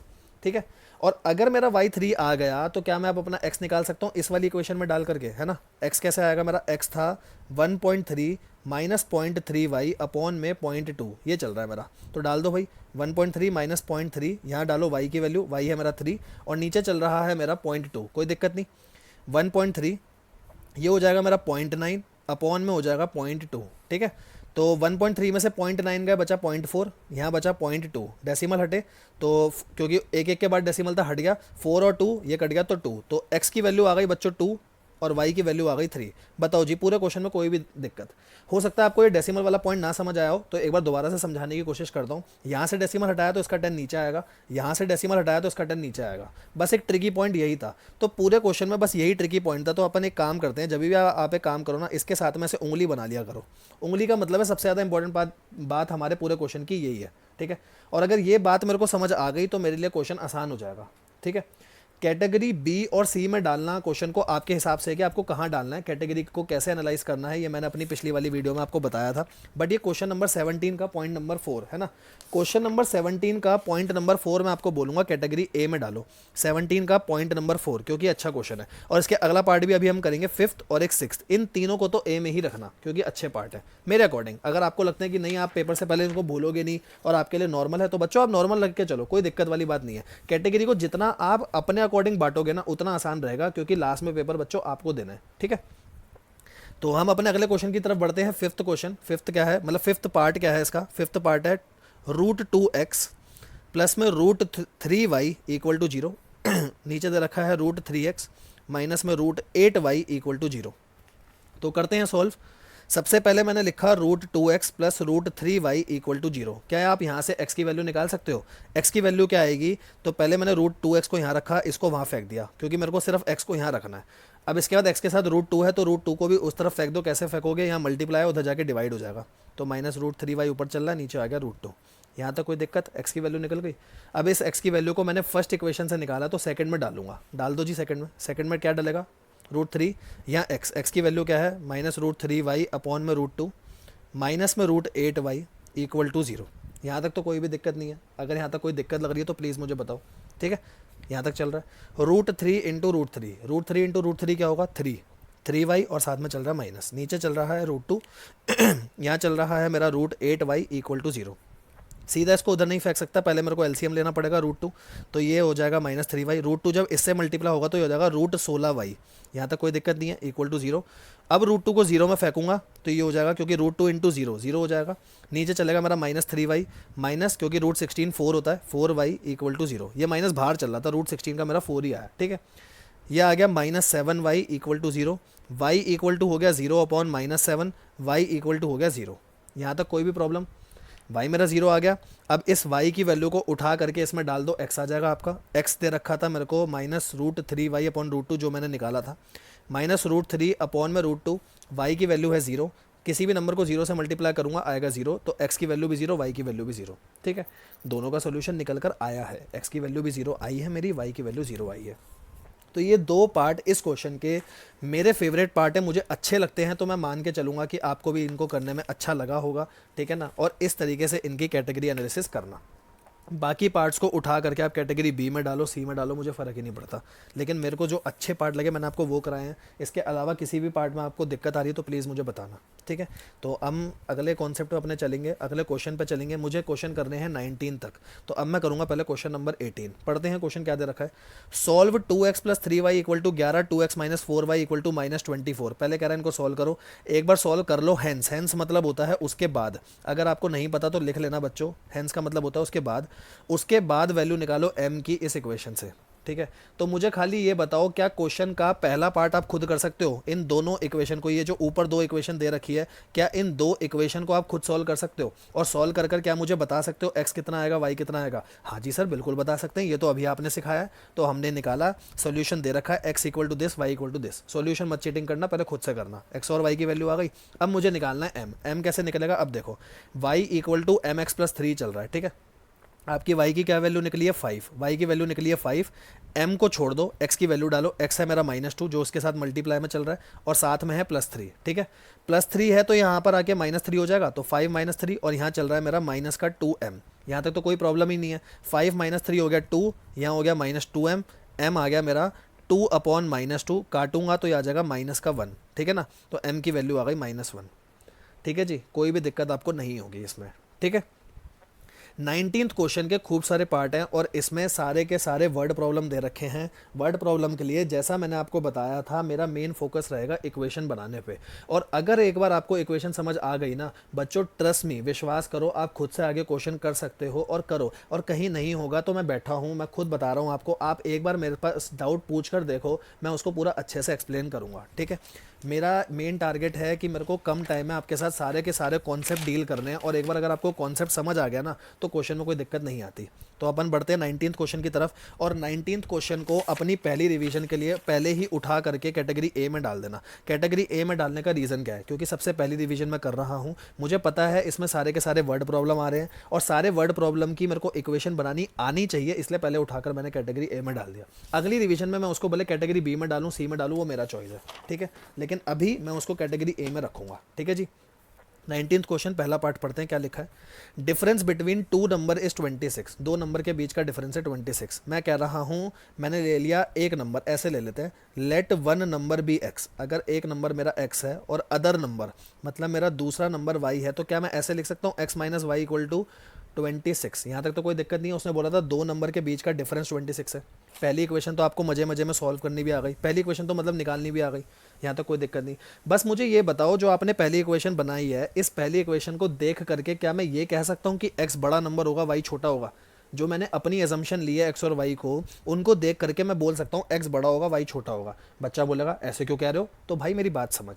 ठीक है। और अगर मेरा y 3 आ गया तो क्या मैं अब अपना x निकाल सकता हूँ इस वाली इक्वेशन में डाल करके, है ना। x कैसे आएगा? मेरा x था 1.3 माइनस 0.3y अपॉन में 0.2, ये चल रहा है मेरा। तो डाल दो भाई 1.3 माइनस 0.3, यहाँ डालो y की वैल्यू, y है मेरा 3, और नीचे चल रहा है मेरा 0.2। कोई दिक्कत नहीं। 1.3 ये हो जाएगा मेरा 0.9 अपॉन में हो जाएगा 0.2, ठीक है। तो 1.3 में से 0.9 गया, बचा 0.4, यहाँ बचा 0.2। डेसिमल हटे तो क्योंकि एक एक के बाद डेसिमल था, हट गया 4 और 2, ये कट गया तो 2। तो x की वैल्यू आ गई बच्चों 2 और y की वैल्यू आ गई 3। बताओ जी पूरे क्वेश्चन में कोई भी दिक्कत? हो सकता है आपको ये डेसिमल वाला पॉइंट ना समझ आया हो, तो एक बार दोबारा से समझाने की कोशिश करता हूँ। यहाँ से डेसिमल हटाया तो इसका 10 नीचे आएगा, यहाँ से डेसिमल हटाया तो इसका 10 नीचे आएगा। बस एक ट्रिकी पॉइंट यही था। तो पूरे क्वेश्चन में बस यही ट्रिकी पॉइंट था। तो अपन एक काम करते हैं, जब भी आप एक काम करो ना, इसके साथ में से उंगली बना लिया करो। उंगली का मतलब है सबसे ज़्यादा इंपॉर्टेंट बात हमारे पूरे क्वेश्चन की यही है, ठीक है। और अगर ये बात मेरे को समझ आ गई तो मेरे लिए क्वेश्चन आसान हो जाएगा, ठीक है। कैटेगरी बी और सी में डालना क्वेश्चन को आपके हिसाब से कि आपको कहाँ डालना है, कैटेगरी को कैसे एनालाइज करना है, ये मैंने अपनी पिछली वाली वीडियो में आपको बताया था। बट ये क्वेश्चन नंबर 17 का पॉइंट नंबर 4 है ना, क्वेश्चन नंबर 17 का पॉइंट नंबर 4 मैं आपको बोलूँगा कैटेगरी ए में डालो 17 का पॉइंट नंबर 4, क्योंकि अच्छा क्वेश्चन है। और इसके अगला पार्ट भी अभी हम करेंगे, 5th और एक 6th, इन तीनों को तो ए में ही रखना क्योंकि अच्छे पार्ट है मेरे अकॉर्डिंग। अगर आपको लगता है कि नहीं आप पेपर से पहले इनको भूलोगे नहीं और आपके लिए नॉर्मल है, तो बच्चों आप नॉर्मल रख के चलो, कोई दिक्कत वाली बात नहीं है। कैटेगरी को जितना आप अपने अकॉर्डिंग बांटोगे ना उतना आसान रहेगा, क्योंकि लास्ट में पेपर बच्चों आपको देना है, ठीक है। तो हम अपने अगले क्वेश्चन की तरफ बढ़ते हैं। 5th क्वेश्चन, 5th क्या है, मतलब 5th पार्ट क्या है इसका, 5th पार्ट है √2x प्लस में √3y इक्वल टू 0, नीचे दे रखा है √3x माइनस में √8y इक्वल टू 0। तो करते हैं सॉल्व। सबसे पहले मैंने लिखा √2x plus √3y equal to 0। क्या आप यहाँ से x की वैल्यू निकाल सकते हो? x की वैल्यू क्या आएगी, तो पहले मैंने √2x को यहाँ रखा, इसको वहाँ फेंक दिया क्योंकि मेरे को सिर्फ x को यहाँ रखना है। अब इसके बाद x के साथ √2 है तो √2 को भी उस तरफ फेंक दो। कैसे फेंकोगे, यहाँ मल्टीप्लाई उधर जाके डिवाइड हो जाएगा, तो माइनस √3y ऊपर चल रहा है, नीचे आ गया √2। यहाँ तक कोई दिक्कत, x की वैल्यू निकल गई। अब इस x की वैल्यू को मैंने फर्स्ट इक्वेशन से निकाला तो सेकंड में डालूंगा, डाल दो जी सेकंड में। सेकंड में क्या डलेगा, √3, यहाँ x की वैल्यू क्या है, माइनस √3y अपॉन में √2 माइनस में √8y इक्वल टू 0। यहाँ तक तो कोई भी दिक्कत नहीं है। अगर यहाँ तक कोई दिक्कत लग रही है तो प्लीज़ मुझे बताओ, ठीक है। यहाँ तक चल रहा है √3 इंटू √3, √3 इंटू √3 क्या होगा 3y और साथ में चल रहा है माइनस, नीचे चल रहा है √2 यहाँ चल रहा है मेरा √8y इक्वल टू 0। सीधा इसको उधर नहीं फेंक सकता, पहले मेरे को एलसीएम लेना पड़ेगा √2, तो ये हो जाएगा -3y। √2 जब इससे मल्टीप्लाई होगा तो ये हो जाएगा √16y। यहाँ तक कोई दिक्कत नहीं है, इक्वल टू 0। अब √2 को 0 में फेंकूंगा तो ये हो जाएगा, क्योंकि √2 इंटू 0 0 हो जाएगा। नीचे चलेगा मेरा -3y माइनस, क्योंकि √16 4 होता है, 4y इक्वल टू 0। ये माइनस बाहर चल रहा था, √16 का मेरा 4 ही आया, ठीक है। यह आ गया -7y equal to 0, y equal to हो गया 0 अपॉन -7, y इक्वल टू हो गया 0। यहाँ तक कोई भी प्रॉब्लम, y मेरा 0 आ गया। अब इस y की वैल्यू को उठा करके इसमें डाल दो, x आ जाएगा आपका। x दे रखा था मेरे को -√3y अपॉन √2 जो मैंने निकाला था, -√3 अपॉन में √2, y की वैल्यू है 0। किसी भी नंबर को 0 से मल्टीप्लाई करूंगा आएगा 0, तो x की वैल्यू भी 0, y की वैल्यू भी 0, ठीक है। दोनों का सोल्यूशन निकल कर आया है, x की वैल्यू भी 0 आई है मेरी, y की वैल्यू 0 आई है। तो ये दो पार्ट इस क्वेश्चन के मेरे फेवरेट पार्ट है, मुझे अच्छे लगते हैं, तो मैं मान के चलूँगा कि आपको भी इनको करने में अच्छा लगा होगा, ठीक है ना। और इस तरीके से इनकी कैटेगरी एनालिसिस करना। बाकी पार्ट्स को उठा करके आप कैटेगरी बी में डालो, सी में डालो, मुझे फ़र्क ही नहीं पड़ता, लेकिन मेरे को जो अच्छे पार्ट लगे मैंने आपको वो कराए हैं। इसके अलावा किसी भी पार्ट में आपको दिक्कत आ रही है तो प्लीज़ मुझे बताना, ठीक है। तो हम अगले कॉन्सेप्ट पे अपने चलेंगे, अगले क्वेश्चन पे चलेंगे। मुझे क्वेश्चन करने हैं 19 तक, तो अब मैं करूँगा पहले क्वेश्चन नंबर 18। पढ़ते हैं क्वेश्चन क्या दे रखा है। Solve 2x plus 3y equal to 11, 2x minus 4y equal to -24। पहले कह रहा है इनको सॉल्व करो, एक बार सॉल्व कर लो। हैंस मतलब होता है उसके बाद, अगर आपको नहीं पता तो लिख लेना बच्चों, हैंस का मतलब होता है उसके बाद वैल्यू निकालो m की इस इक्वेशन से, ठीक है। तो मुझे खाली ये बताओ, क्या क्वेश्चन का पहला पार्ट आप खुद कर सकते हो? इन दोनों इक्वेशन को, ये जो ऊपर दो इक्वेशन दे रखी है, क्या इन दो इक्वेशन को आप खुद सॉल्व कर सकते हो? और सॉल्व कर क्या मुझे बता सकते हो x कितना आएगा, y कितना आएगा? हाँ जी सर बिल्कुल बता सकते हैं, ये तो अभी आपने सिखाया है। तो हमने निकाला, सोल्यूशन दे रखा है x equal to this, y equal to this. Solution मत चीटिंग करना, पहले खुद से करना। x और y की वैल्यू आ गई, अब मुझे निकालना है m कैसे निकलेगा? अब देखो y equal to mx plus 3 चल रहा है, ठीक है। आपकी y की क्या वैल्यू निकली है 5, y की वैल्यू निकली है 5, m को छोड़ दो, x की वैल्यू डालो। x है मेरा -2 जो उसके साथ मल्टीप्लाई में चल रहा है, और साथ में है +3, ठीक है। +3 है तो यहाँ पर आके -3 हो जाएगा, तो 5 3, और यहाँ चल रहा है मेरा माइनस का 2m। यहाँ तक तो कोई प्रॉब्लम ही नहीं है। 5 - 3 हो गया 2, यहाँ हो गया -2m, m आ गया मेरा 2 अपॉन -2, काटूंगा तो ये आ जाएगा -1, ठीक है ना। तो m की वैल्यू आ गई -1, ठीक है जी। कोई भी दिक्कत आपको नहीं होगी इसमें, ठीक है। 19th क्वेश्चन के खूब सारे पार्ट हैं और इसमें सारे के सारे वर्ड प्रॉब्लम दे रखे हैं। वर्ड प्रॉब्लम के लिए जैसा मैंने आपको बताया था, मेरा मेन फोकस रहेगा इक्वेशन बनाने पे। और अगर एक बार आपको इक्वेशन समझ आ गई ना बच्चों, ट्रस्ट मी, विश्वास करो, आप खुद से आगे क्वेश्चन कर सकते हो और करो। और कहीं नहीं होगा तो मैं बैठा हूँ, मैं खुद बता रहा हूँ आपको, आप एक बार मेरे पास डाउट पूछ कर देखो, मैं उसको पूरा अच्छे से एक्सप्लेन करूँगा, ठीक है। मेरा मेन टारगेट है कि मेरे को कम टाइम में आपके साथ सारे के सारे कॉन्सेप्ट डील करने हैं। और एक बार अगर आपको कॉन्सेप्ट समझ आ गया ना तो क्वेश्चन में कोई दिक्कत नहीं आती। तो अपन बढ़ते हैं 19th क्वेश्चन की तरफ, और 19th क्वेश्चन को अपनी पहली रिवीजन के लिए पहले ही उठा करके कैटेगरी ए में डाल देना। कैटेगरी ए में डालने का रीज़न क्या है, क्योंकि सबसे पहली रिवीजन मैं कर रहा हूँ, मुझे पता है इसमें सारे के सारे वर्ड प्रॉब्लम आ रहे हैं और सारे वर्ड प्रॉब्लम की मेरे को इक्वेशन बनानी आनी चाहिए, इसलिए पहले उठाकर मैंने कैटेगरी ए में डाल दिया। अगली रिवीजन में मैं उसको भले कैटेगरी बी में डालूँ, सी में डालूँ, वो मेरा चॉइस है, ठीक है, लेकिन अभी मैं उसको कैटेगरी ए में रखूँगा, ठीक है जी। 19th क्वेश्चन पहला पार्ट पढ़ते हैं, क्या लिखा है। Difference between two number is 26, दो नंबर के बीच का डिफरेंस है 26। मैं कह रहा हूँ, मैंने ले लिया एक नंबर, ऐसे ले लेते हैं, let one number be x. अगर एक नंबर मेरा एक्स है और अदर नंबर मतलब मेरा दूसरा नंबर वाई है, तो क्या मैं ऐसे लिख सकता हूँ x minus y equal to 26। यहाँ तक तो कोई दिक्कत नहीं है। उसने बोला था दो नंबर के बीच का डिफरेंस 26 है। पहली इक्वेशन तो आपको मजे मजे में सॉल्व करनी भी आ गई, पहली इक्वेशन तो मतलब निकालनी भी आ गई, यहाँ तक कोई दिक्कत नहीं। बस मुझे ये बताओ, जो आपने पहली इक्वेशन बनाई है, इस पहली इक्वेशन को देख करके क्या मैं ये कह सकता हूँ कि x बड़ा नंबर होगा वाई छोटा होगा? जो मैंने अपनी एजम्पशन ली है x और y को, उनको देख करके मैं बोल सकता हूँ x बड़ा होगा वाई छोटा होगा। बच्चा बोलेगा ऐसे क्यों कह रहे हो? तो भाई मेरी बात समझ,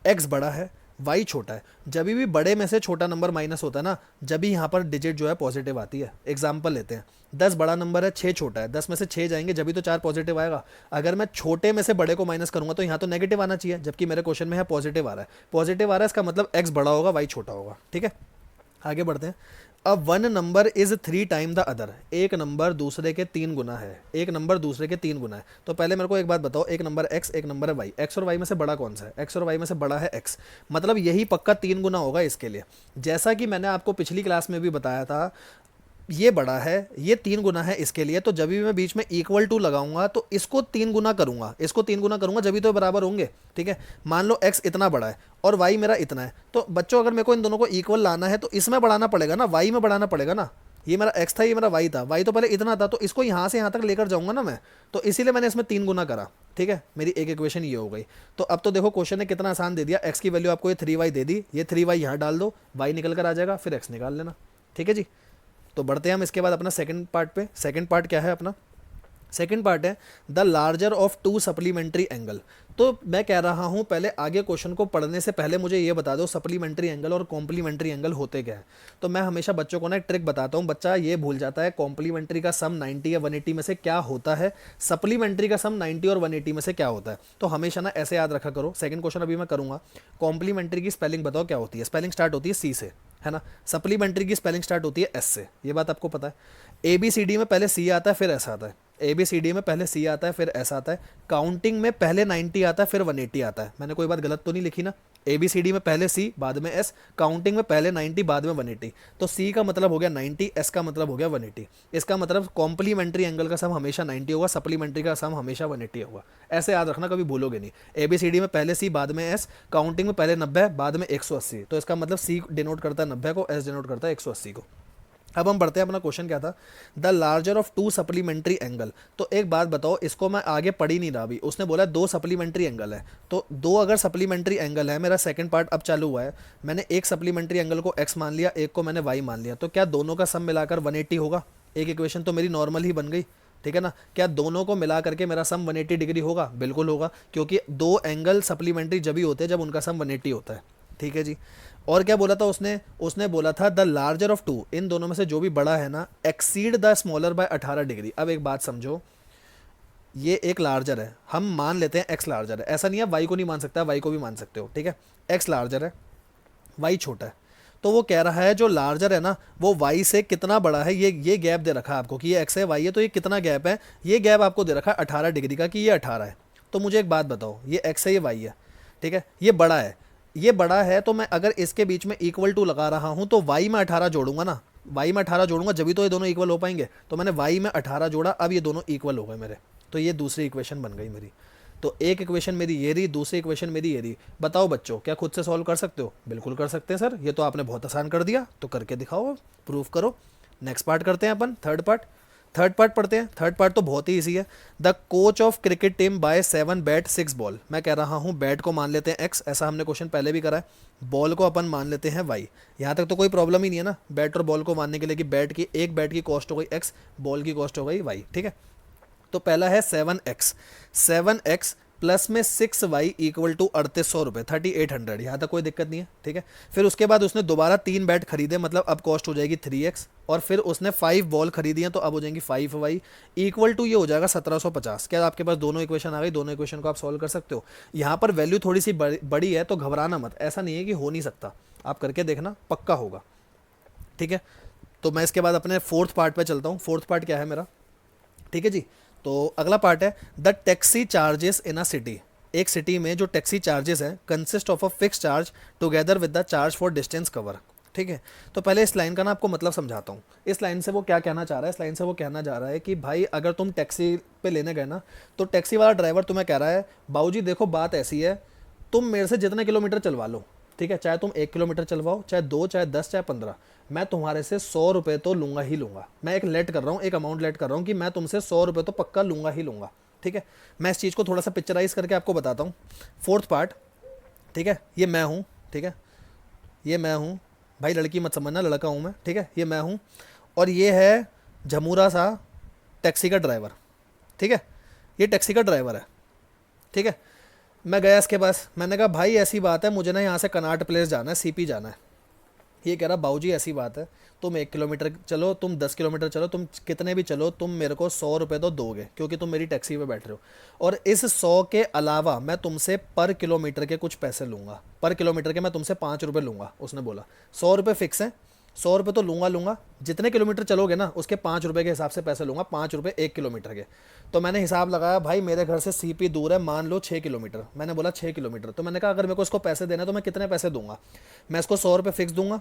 x बड़ा है वाई छोटा है, जब भी बड़े में से छोटा नंबर माइनस होता है ना, जब भी यहाँ पर डिजिट जो है पॉजिटिव आती है। एग्जाम्पल लेते हैं, 10 बड़ा नंबर है, 6 छोटा है, 10 में से 6 जाएंगे जब भी तो 4 पॉजिटिव आएगा। अगर मैं छोटे में से बड़े को माइनस करूंगा तो यहाँ तो नेगेटिव आना चाहिए, जबकि मेरे क्वेश्चन में है पॉजिटिव आ रहा है। पॉजिटिव आ रहा है, इसका मतलब एक्स बड़ा होगा वाई छोटा होगा, ठीक है। आगे बढ़ते हैं। अब one number is 3 time the other, एक नंबर दूसरे के 3 गुना है, एक नंबर दूसरे के 3 गुना है। तो पहले मेरे को एक बात बताओ, एक नंबर x, एक नंबर है y, x और y में से बड़ा कौन सा है? x और y में से बड़ा है x, मतलब यही पक्का 3 गुना होगा इसके लिए। जैसा कि मैंने आपको पिछली क्लास में भी बताया था, ये बड़ा है, ये 3 गुना है इसके लिए, तो जब भी मैं बीच में इक्वल टू लगाऊंगा तो इसको 3 गुना करूंगा, इसको 3 गुना करूंगा, जब भी तो बराबर होंगे, ठीक है। मान लो x इतना बड़ा है और y मेरा इतना है, तो बच्चों अगर मेरे को इन दोनों को इक्वल लाना है तो इसमें बढ़ाना पड़ेगा ना, y में बढ़ाना पड़ेगा ना। ये मेरा x था, ये मेरा y था, y तो पहले इतना था, तो इसको यहाँ से यहाँ तक लेकर जाऊंगा ना मैं, तो इसीलिए मैंने इसमें 3 गुना करा, ठीक है। मेरी एक इक्वेशन ये हो गई। तो अब तो देखो क्वेश्चन ने कितना आसान दे दिया, x की वैल्यू आपको ये 3y दे दी, ये 3y यहाँ डाल दो, y निकल कर आ जाएगा, फिर x निकाल लेना, ठीक है जी। तो बढ़ते हैं हम इसके बाद अपना सेकंड पार्ट पे। सेकंड पार्ट क्या है अपना? सेकंड पार्ट है the larger of to supplementary angle. तो मैं कह रहा हूं, पहले आगे क्वेश्चन को पढ़ने से पहले मुझे ये बता दो सप्लीमेंट्री एंगल और कॉम्प्लीमेंट्री एंगल होते क्या है। तो मैं हमेशा बच्चों को ना एक ट्रिक बताता हूं, बच्चा ये भूल जाता है कॉम्प्लीमेंट्री का सम 90 या 180 में से क्या होता है, सप्लीमेंट्री का सम 90 और 180 में से क्या होता है। तो हमेशा ना ऐसे याद रखा करो। सेकंड क्वेश्चन अभी मैं करूंगा, कॉम्प्लीमेंट्री की स्पेलिंग बताओ क्या होती है। स्पेलिंग स्टार्ट होती है सी से, है ना। सप्लीमेंट्री की स्पेलिंग स्टार्ट होती है एस से, ये बात आपको पता है। ए बी सी डी में पहले सी आता है फिर एस आता है, ए बी सी डी में पहले सी आता है फिर एस आता है। काउंटिंग में पहले 90 आता है फिर 180 आता है। मैंने कोई बात गलत तो नहीं लिखी ना? ए बी सी डी में पहले सी बाद में एस, काउंटिंग में पहले 90 बाद में 180। तो सी का मतलब हो गया 90, एस का मतलब हो गया 180। इसका मतलब कॉम्प्लीमेंट्री एंगल का सम हमेशा 90 होगा, सप्लीमेंट्री का सम हमेशा 180 होगा। ऐसे याद रखना, कभी भूलोगे नहीं। ए बी सी डी में पहले सी बाद में एस, काउंटिंग में पहले 90 बाद में 180। तो इसका मतलब सी डिनोट करता है 90 को, एस डिनोट करता है 180 को। अब हम बढ़ते हैं, अपना क्वेश्चन क्या था, the larger of to supplementary angle. तो एक बात बताओ, इसको मैं आगे पढ़ ही नहीं रहा अभी, उसने बोला 2 सप्लीमेंट्री एंगल है, तो 2 अगर सप्लीमेंट्री एंगल है, मेरा सेकंड पार्ट अब चालू हुआ है, मैंने एक सप्लीमेंट्री एंगल को x मान लिया, एक को मैंने y मान लिया, तो क्या दोनों का सम मिलाकर 180 होगा? एक इक्वेशन तो मेरी नॉर्मल ही बन गई, ठीक है ना। क्या दोनों को मिला करके मेरा सम 180 डिग्री होगा? बिल्कुल होगा, क्योंकि 2 एंगल सप्लीमेंट्री जब ही होते हैं जब उनका सम 180 होता है, ठीक है जी। और क्या बोला था उसने? उसने बोला था द लार्जर ऑफ टू, इन दोनों में से जो भी बड़ा है ना, exceed the smaller by 18 degree. अब एक बात समझो, ये एक लार्जर है, हम मान लेते हैं एक्स लार्जर है, ऐसा नहीं है वाई को नहीं मान सकता, वाई को भी मान सकते हो, ठीक है। एक्स लार्जर है, वाई छोटा है, तो वो कह रहा है जो लार्जर है ना वो वाई से कितना बड़ा है। ये गैप दे रखा है आपको कि ये एक्स है वाई है, तो ये कितना गैप है? ये गैप आपको दे रखा है 18 डिग्री का, कि ये 18 है। तो मुझे एक बात बताओ, ये एक्स है ये वाई है, ठीक है, ये बड़ा है, ये बड़ा है, तो मैं अगर इसके बीच में इक्वल टू लगा रहा हूं तो वाई में 18 जोड़ूंगा ना, वाई में 18 जोड़ूंगा जब भी तो ये दोनों इक्वल हो पाएंगे। तो मैंने वाई में 18 जोड़ा, अब ये दोनों इक्वल हो गए मेरे, तो ये दूसरी इक्वेशन बन गई मेरी। तो एक इक्वेशन मेरी ये रही, दूसरी इक्वेशन मेरी ये रही। बताओ बच्चों, क्या खुद से सॉल्व कर सकते हो? बिल्कुल कर सकते हैं सर, ये तो आपने बहुत आसान कर दिया, तो करके दिखाओ, प्रूफ करो। नेक्स्ट पार्ट करते हैं अपन, थर्ड पार्ट पढ़ते हैं। थर्ड पार्ट तो बहुत ही ईजी है। The coach of cricket team by 7 bat 6 ball. मैं कह रहा हूँ बैट को मान लेते हैं एक्स, ऐसा हमने क्वेश्चन पहले भी करा है। बॉल को अपन मान लेते हैं वाई। यहाँ तक तो कोई प्रॉब्लम ही नहीं है ना बैट और बॉल को मानने के लिए, कि एक बैट की कॉस्ट हो गई एक्स, बॉल की कॉस्ट हो गई वाई, ठीक है। तो पहला है 7x प्लस में 6y इक्वल टू 3800 रुपये, 3800, यहाँ तक कोई दिक्कत नहीं है, ठीक है। फिर उसके बाद उसने दोबारा 3 बैट खरीदे, मतलब अब कॉस्ट हो जाएगी 3x, और फिर उसने 5 बॉल खरीदी हैं तो अब हो जाएंगी 5y इक्वल टू ये हो जाएगा 1750। क्या आपके पास दोनों इक्वेशन आ गई? दोनों इक्वेशन को आप सॉल्व कर सकते हो। यहाँ पर वैल्यू थोड़ी सी बड़ी है तो घबराना मत, ऐसा नहीं है कि हो नहीं सकता, आप करके देखना पक्का होगा, ठीक है। तो मैं इसके बाद अपने फोर्थ पार्ट पे चलता हूँ। फोर्थ पार्ट क्या है मेरा, ठीक है जी। तो अगला पार्ट है the taxi charges in a city. एक सिटी में जो टैक्सी चार्जेस हैं consist of a fix charge together with the charge for distance cover, ठीक है। तो पहले इस लाइन का ना आपको मतलब समझाता हूँ। इस लाइन से वो क्या कहना चाह रहा है? इस लाइन से वो कहना चाह रहा है कि भाई अगर तुम टैक्सी पे लेने गए ना, तो टैक्सी वाला ड्राइवर तुम्हें कह रहा है बाबूजी देखो बात ऐसी है, तुम मेरे से जितने किलोमीटर चलवा लो, ठीक है, चाहे तुम 1 किलोमीटर चलवाओ, चाहे 2, चाहे 10, चाहे 15, मैं तुम्हारे से 100 रुपये तो लूँगा ही लूँगा। मैं एक लेट कर रहा हूँ, एक अमाउंट लेट कर रहा हूँ कि मैं तुमसे 100 रुपये तो पक्का लूँगा ही लूँगा, ठीक है। मैं इस चीज़ को थोड़ा सा पिक्चराइज करके आपको बताता हूँ। फोर्थ पार्ट, ठीक है, ये मैं हूँ, ठीक है, ये मैं हूँ भाई, लड़की मत समझना, लड़का हूँ मैं, ठीक है, ये मैं हूँ, और ये है झमूरा सा टैक्सी का ड्राइवर, ठीक है, ये टैक्सी का ड्राइवर है, ठीक है। मैं गया इसके पास, मैंने कहा भाई ऐसी बात है मुझे ना यहाँ से कनाट प्लेस जाना है, सीपी जाना है। ये कह रहा बाबूजी ऐसी बात है, तुम 1 किलोमीटर चलो, तुम 10 किलोमीटर चलो, तुम कितने भी चलो, तुम मेरे को 100 रुपये तो दोगे क्योंकि तुम मेरी टैक्सी पे बैठ रहे हो, और इस 100 के अलावा मैं तुमसे पर किलोमीटर के कुछ पैसे लूँगा, पर किलोमीटर के मैं तुमसे 5 रुपये लूँगा। उसने बोला 100 रुपये फिक्स है, 100 रुपये तो लूँगा, जितने किलोमीटर चलोगे ना उसके 5 रुपये के हिसाब से पैसे लूँगा, 5 रुपये 1 किलोमीटर के। तो मैंने हिसाब लगाया, भाई मेरे घर से सीपी दूर है, मान लो 6 किलोमीटर, मैंने बोला 6 किलोमीटर, तो मैंने कहा अगर मेरे को इसको पैसे देना है तो मैं कितने पैसे दूंगा? मैं इसको 100 रुपये फिक्स दूंगा,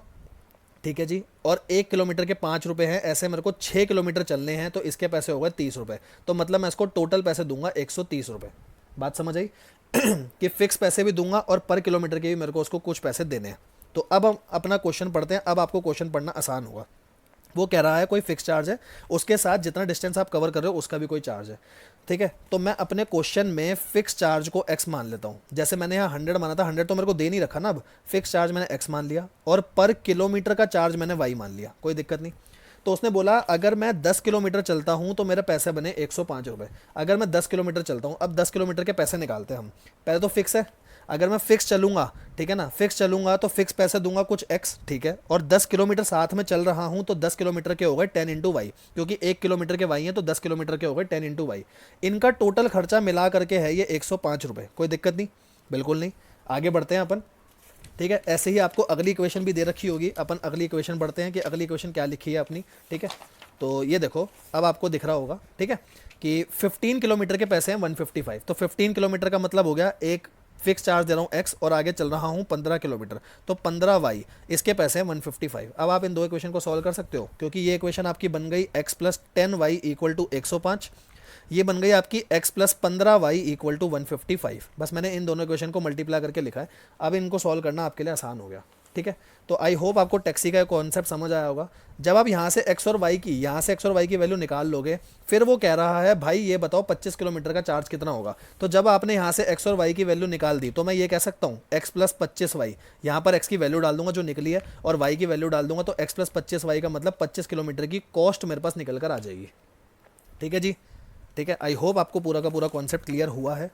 ठीक है जी, और 1 किलोमीटर के 5 रुपये हैं, ऐसे मेरे को 6 किलोमीटर चलने हैं तो इसके पैसे हो गए 30 रुपये, तो मतलब मैं इसको टोटल पैसे दूंगा 130 रुपये। बात समझ आई? कि फिक्स पैसे भी दूंगा और पर किलोमीटर के भी मेरे को उसको कुछ पैसे देने हैं। तो अब हम अपना क्वेश्चन पढ़ते हैं, अब आपको क्वेश्चन पढ़ना आसान होगा। वो कह रहा है कोई फिक्स चार्ज है, उसके साथ जितना डिस्टेंस आप कवर कर रहे हो उसका भी कोई चार्ज है, ठीक है। तो मैं अपने क्वेश्चन में फिक्स चार्ज को x मान लेता हूँ। जैसे मैंने यहाँ 100 माना था, 100 तो मेरे को दे नहीं रखा ना, अब फिक्स चार्ज मैंने x मान लिया, और पर किलोमीटर का चार्ज मैंने y मान लिया, कोई दिक्कत नहीं। तो उसने बोला अगर मैं 10 किलोमीटर चलता हूँ तो मेरे पैसे बने 105 रुपये। अगर मैं 10 किलोमीटर चलता हूँ, अब 10 किलोमीटर के पैसे निकालते हैं हम। पहले तो फिक्स है, अगर मैं फिक्स चलूँगा, ठीक है ना, फिक्स चलूँगा तो फिक्स पैसे दूंगा कुछ x, ठीक है, और 10 किलोमीटर साथ में चल रहा हूँ तो 10 किलोमीटर के हो गए 10 इंटू वाई, क्योंकि 1 किलोमीटर के वाई हैं तो 10 किलोमीटर के हो गए 10 इंटू वाई। इनका टोटल खर्चा मिला करके है ये 105 रुपये, कोई दिक्कत नहीं, बिल्कुल नहीं। आगे बढ़ते हैं अपन, ठीक है। ऐसे ही आपको अगली इक्वेशन भी दे रखी होगी, अपन अगली इक्वेशन बढ़ते हैं कि अगली इक्वेशन क्या लिखी है अपनी, ठीक है। तो ये देखो अब आपको दिख रहा होगा, ठीक है, कि 15 किलोमीटर के पैसे हैं 155, तो 15 किलोमीटर का मतलब हो गया एक फिक्स चार्ज दे रहा हूँ x और आगे चल रहा हूँ 15 किलोमीटर, तो 15y, इसके पैसे हैं 155। अब आप इन दो इक्वेशन को सॉल्व कर सकते हो, क्योंकि ये इक्वेशन आपकी बन गई x plus 10y equal to 105, ये बन गई आपकी x plus 15y equal to 155। बस मैंने इन दोनों इक्वेशन को मल्टीप्लाई करके लिखा है। अब इनको सॉल्व करना आपके लिए आसान हो गया, ठीक है। तो आई होप आपको टैक्सी का कॉन्सेप्ट समझ आया होगा। जब आप यहाँ से x और y की वैल्यू निकाल लोगे, फिर वो कह रहा है भाई ये बताओ 25 किलोमीटर का चार्ज कितना होगा। तो जब आपने यहाँ से x और y की वैल्यू निकाल दी तो मैं ये कह सकता हूँ x प्लस 25y, यहाँ पर x की वैल्यू डाल दूंगा जो निकली है और y की वैल्यू डाल दूंगा, तो x प्लस 25y का मतलब 25 किलोमीटर की कॉस्ट मेरे पास निकल कर आ जाएगी, ठीक है जी, ठीक है। आई होप आपको पूरा का पूरा कॉन्सेप्ट क्लियर हुआ है।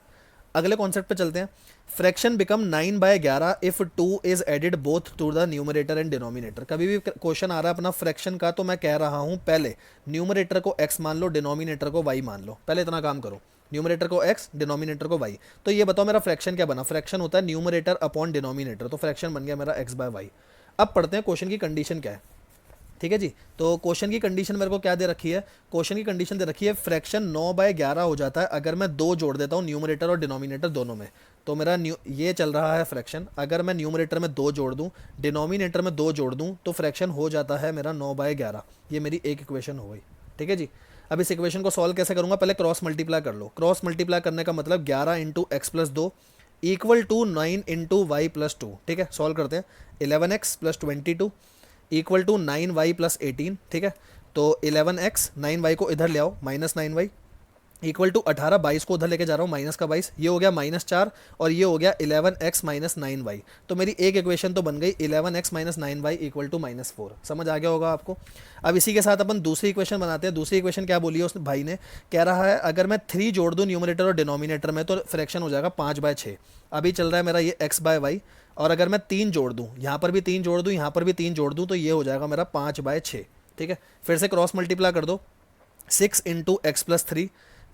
अगले कॉन्सेप्ट पे चलते हैं। Fraction become 9/11 if 2 is added both to the numerator and denominator. कभी भी क्वेश्चन आ रहा है अपना फ्रैक्शन का, तो मैं कह रहा हूं पहले न्यूमरेटर को x मान लो, डिनोमिनेटर को y मान लो। पहले इतना काम करो, न्यूमरेटर को x, डिनोमिनेटर को y। तो ये बताओ मेरा फ्रैक्शन क्या बना? फ्रैक्शन होता है न्यूमरेटर अपॉन डिनोमिनेटर, तो फ्रैक्शन बन गया मेरा x/y। अब पढ़ते हैं क्वेश्चन की कंडीशन क्या है, ठीक है जी। तो क्वेश्चन की कंडीशन मेरे को क्या दे रखी है? क्वेश्चन की कंडीशन दे रखी है फ्रैक्शन 9/11 हो जाता है अगर मैं 2 जोड़ देता हूँ न्यूमरेटर और डिनोमिनेटर दोनों में। तो मेरा ये चल रहा है फ्रैक्शन, अगर मैं न्यूमरेटर में 2 जोड़ दूँ, डिनोमिनेटर में 2 जोड़ दूँ, तो फ्रैक्शन हो जाता है मेरा 9/11। ये मेरी एक इक्वेशन हो गई, ठीक है जी। अब इस इक्वेशन को सॉल्व कैसे करूँगा? पहले क्रॉस मल्टीप्लाई कर लो। क्रॉस मल्टीप्लाई करने का मतलब 11 into x plus 2 equal to 9 into y plus 2, ठीक है। सॉल्व करते हैं। 11x plus 22 equal to 9y plus 18, ठीक है। तो 11x, 9y को इधर ले आओ, माइनस 9y, इक्वल टू 18, 22 को उधर लेके जा रहा हूँ, माइनस का 22, ये हो गया -4 और ये हो गया 11x माइनस 9y। तो मेरी एक इक्वेशन तो बन गई 11x minus 9y equal to -4। समझ आ गया होगा आपको। अब इसी के साथ अपन दूसरी इक्वेशन बनाते हैं। दूसरी इक्वेशन क्या बोली है उस भाई ने, कह रहा है अगर मैं 3 जोड़ दूँ न्यूमरेटर और डिनोमिनेटर में तो फ्रैक्शन हो जाएगा 5/6। अभी चल रहा है मेरा ये x/y, और अगर मैं 3 जोड़ दूँ, यहाँ पर भी 3 जोड़ दूँ, यहाँ पर भी 3 जोड़ दूँ, तो ये हो जाएगा मेरा 5/6। ठीक है, फिर से क्रॉस मल्टीप्लाई कर दो, 6 इंटू एक्स प्लस 3,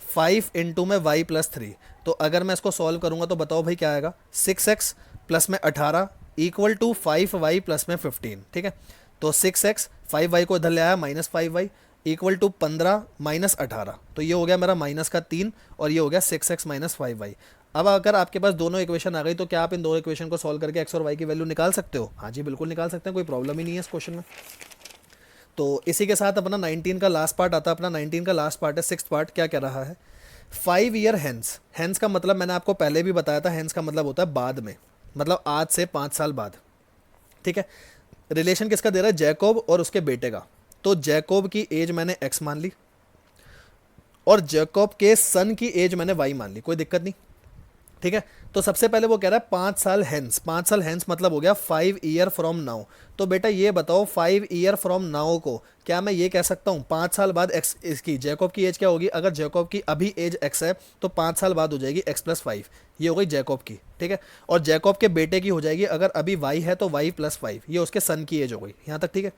5 इंटू में वाई प्लस 3। तो अगर मैं इसको सॉल्व करूंगा तो बताओ भाई क्या आएगा, 6x प्लस में 18 इक्वल टू 5y प्लस में 15। ठीक है, तो 6x, 5y को इधर ले आया, -5y इक्वल टू 15 माइनस 18। तो ये हो गया मेरा -3 और ये हो गया 6x माइनस 5y। अब अगर आपके पास दोनों इक्वेशन आ गई तो क्या आप इन दोनों इक्वेशन को सॉल्व करके x और y की वैल्यू निकाल सकते हो? हाँ जी, बिल्कुल निकाल सकते हैं, कोई प्रॉब्लम ही नहीं है इस क्वेश्चन में। तो इसी के साथ अपना 19 का लास्ट पार्ट आता है। अपना 19 का लास्ट पार्ट है, 6th पार्ट। क्या कह रहा है, 5 ईयर हैंस। हैंस का मतलब मैंने आपको पहले भी बताया था, हैंस का मतलब होता है बाद में, मतलब आज से 5 साल बाद। ठीक है, रिलेशन किसका दे रहा है, जैकोब और उसके बेटे का। तो जैकोब की एज मैंने x मान ली और जैकोब के सन की एज मैंने y मान ली, कोई दिक्कत नहीं। ठीक है, तो सबसे पहले वो कह रहा है 5 साल हैंस। 5 साल हैंस मतलब हो गया 5 ईयर फ्रॉम नाउ। तो बेटा ये बताओ 5 ईयर फ्रॉम नाउ को क्या मैं ये कह सकता हूँ 5 साल बाद एक्स, इसकी जैकोब की एज क्या होगी, अगर जैकोब की अभी एज x है तो 5 साल बाद हो जाएगी x प्लस 5, ये हो गई जैकोब की। ठीक है, और जैकोब के बेटे की हो जाएगी, अगर अभी y है तो y प्लस 5, ये उसके सन की एज हो गई। यहाँ तक ठीक है।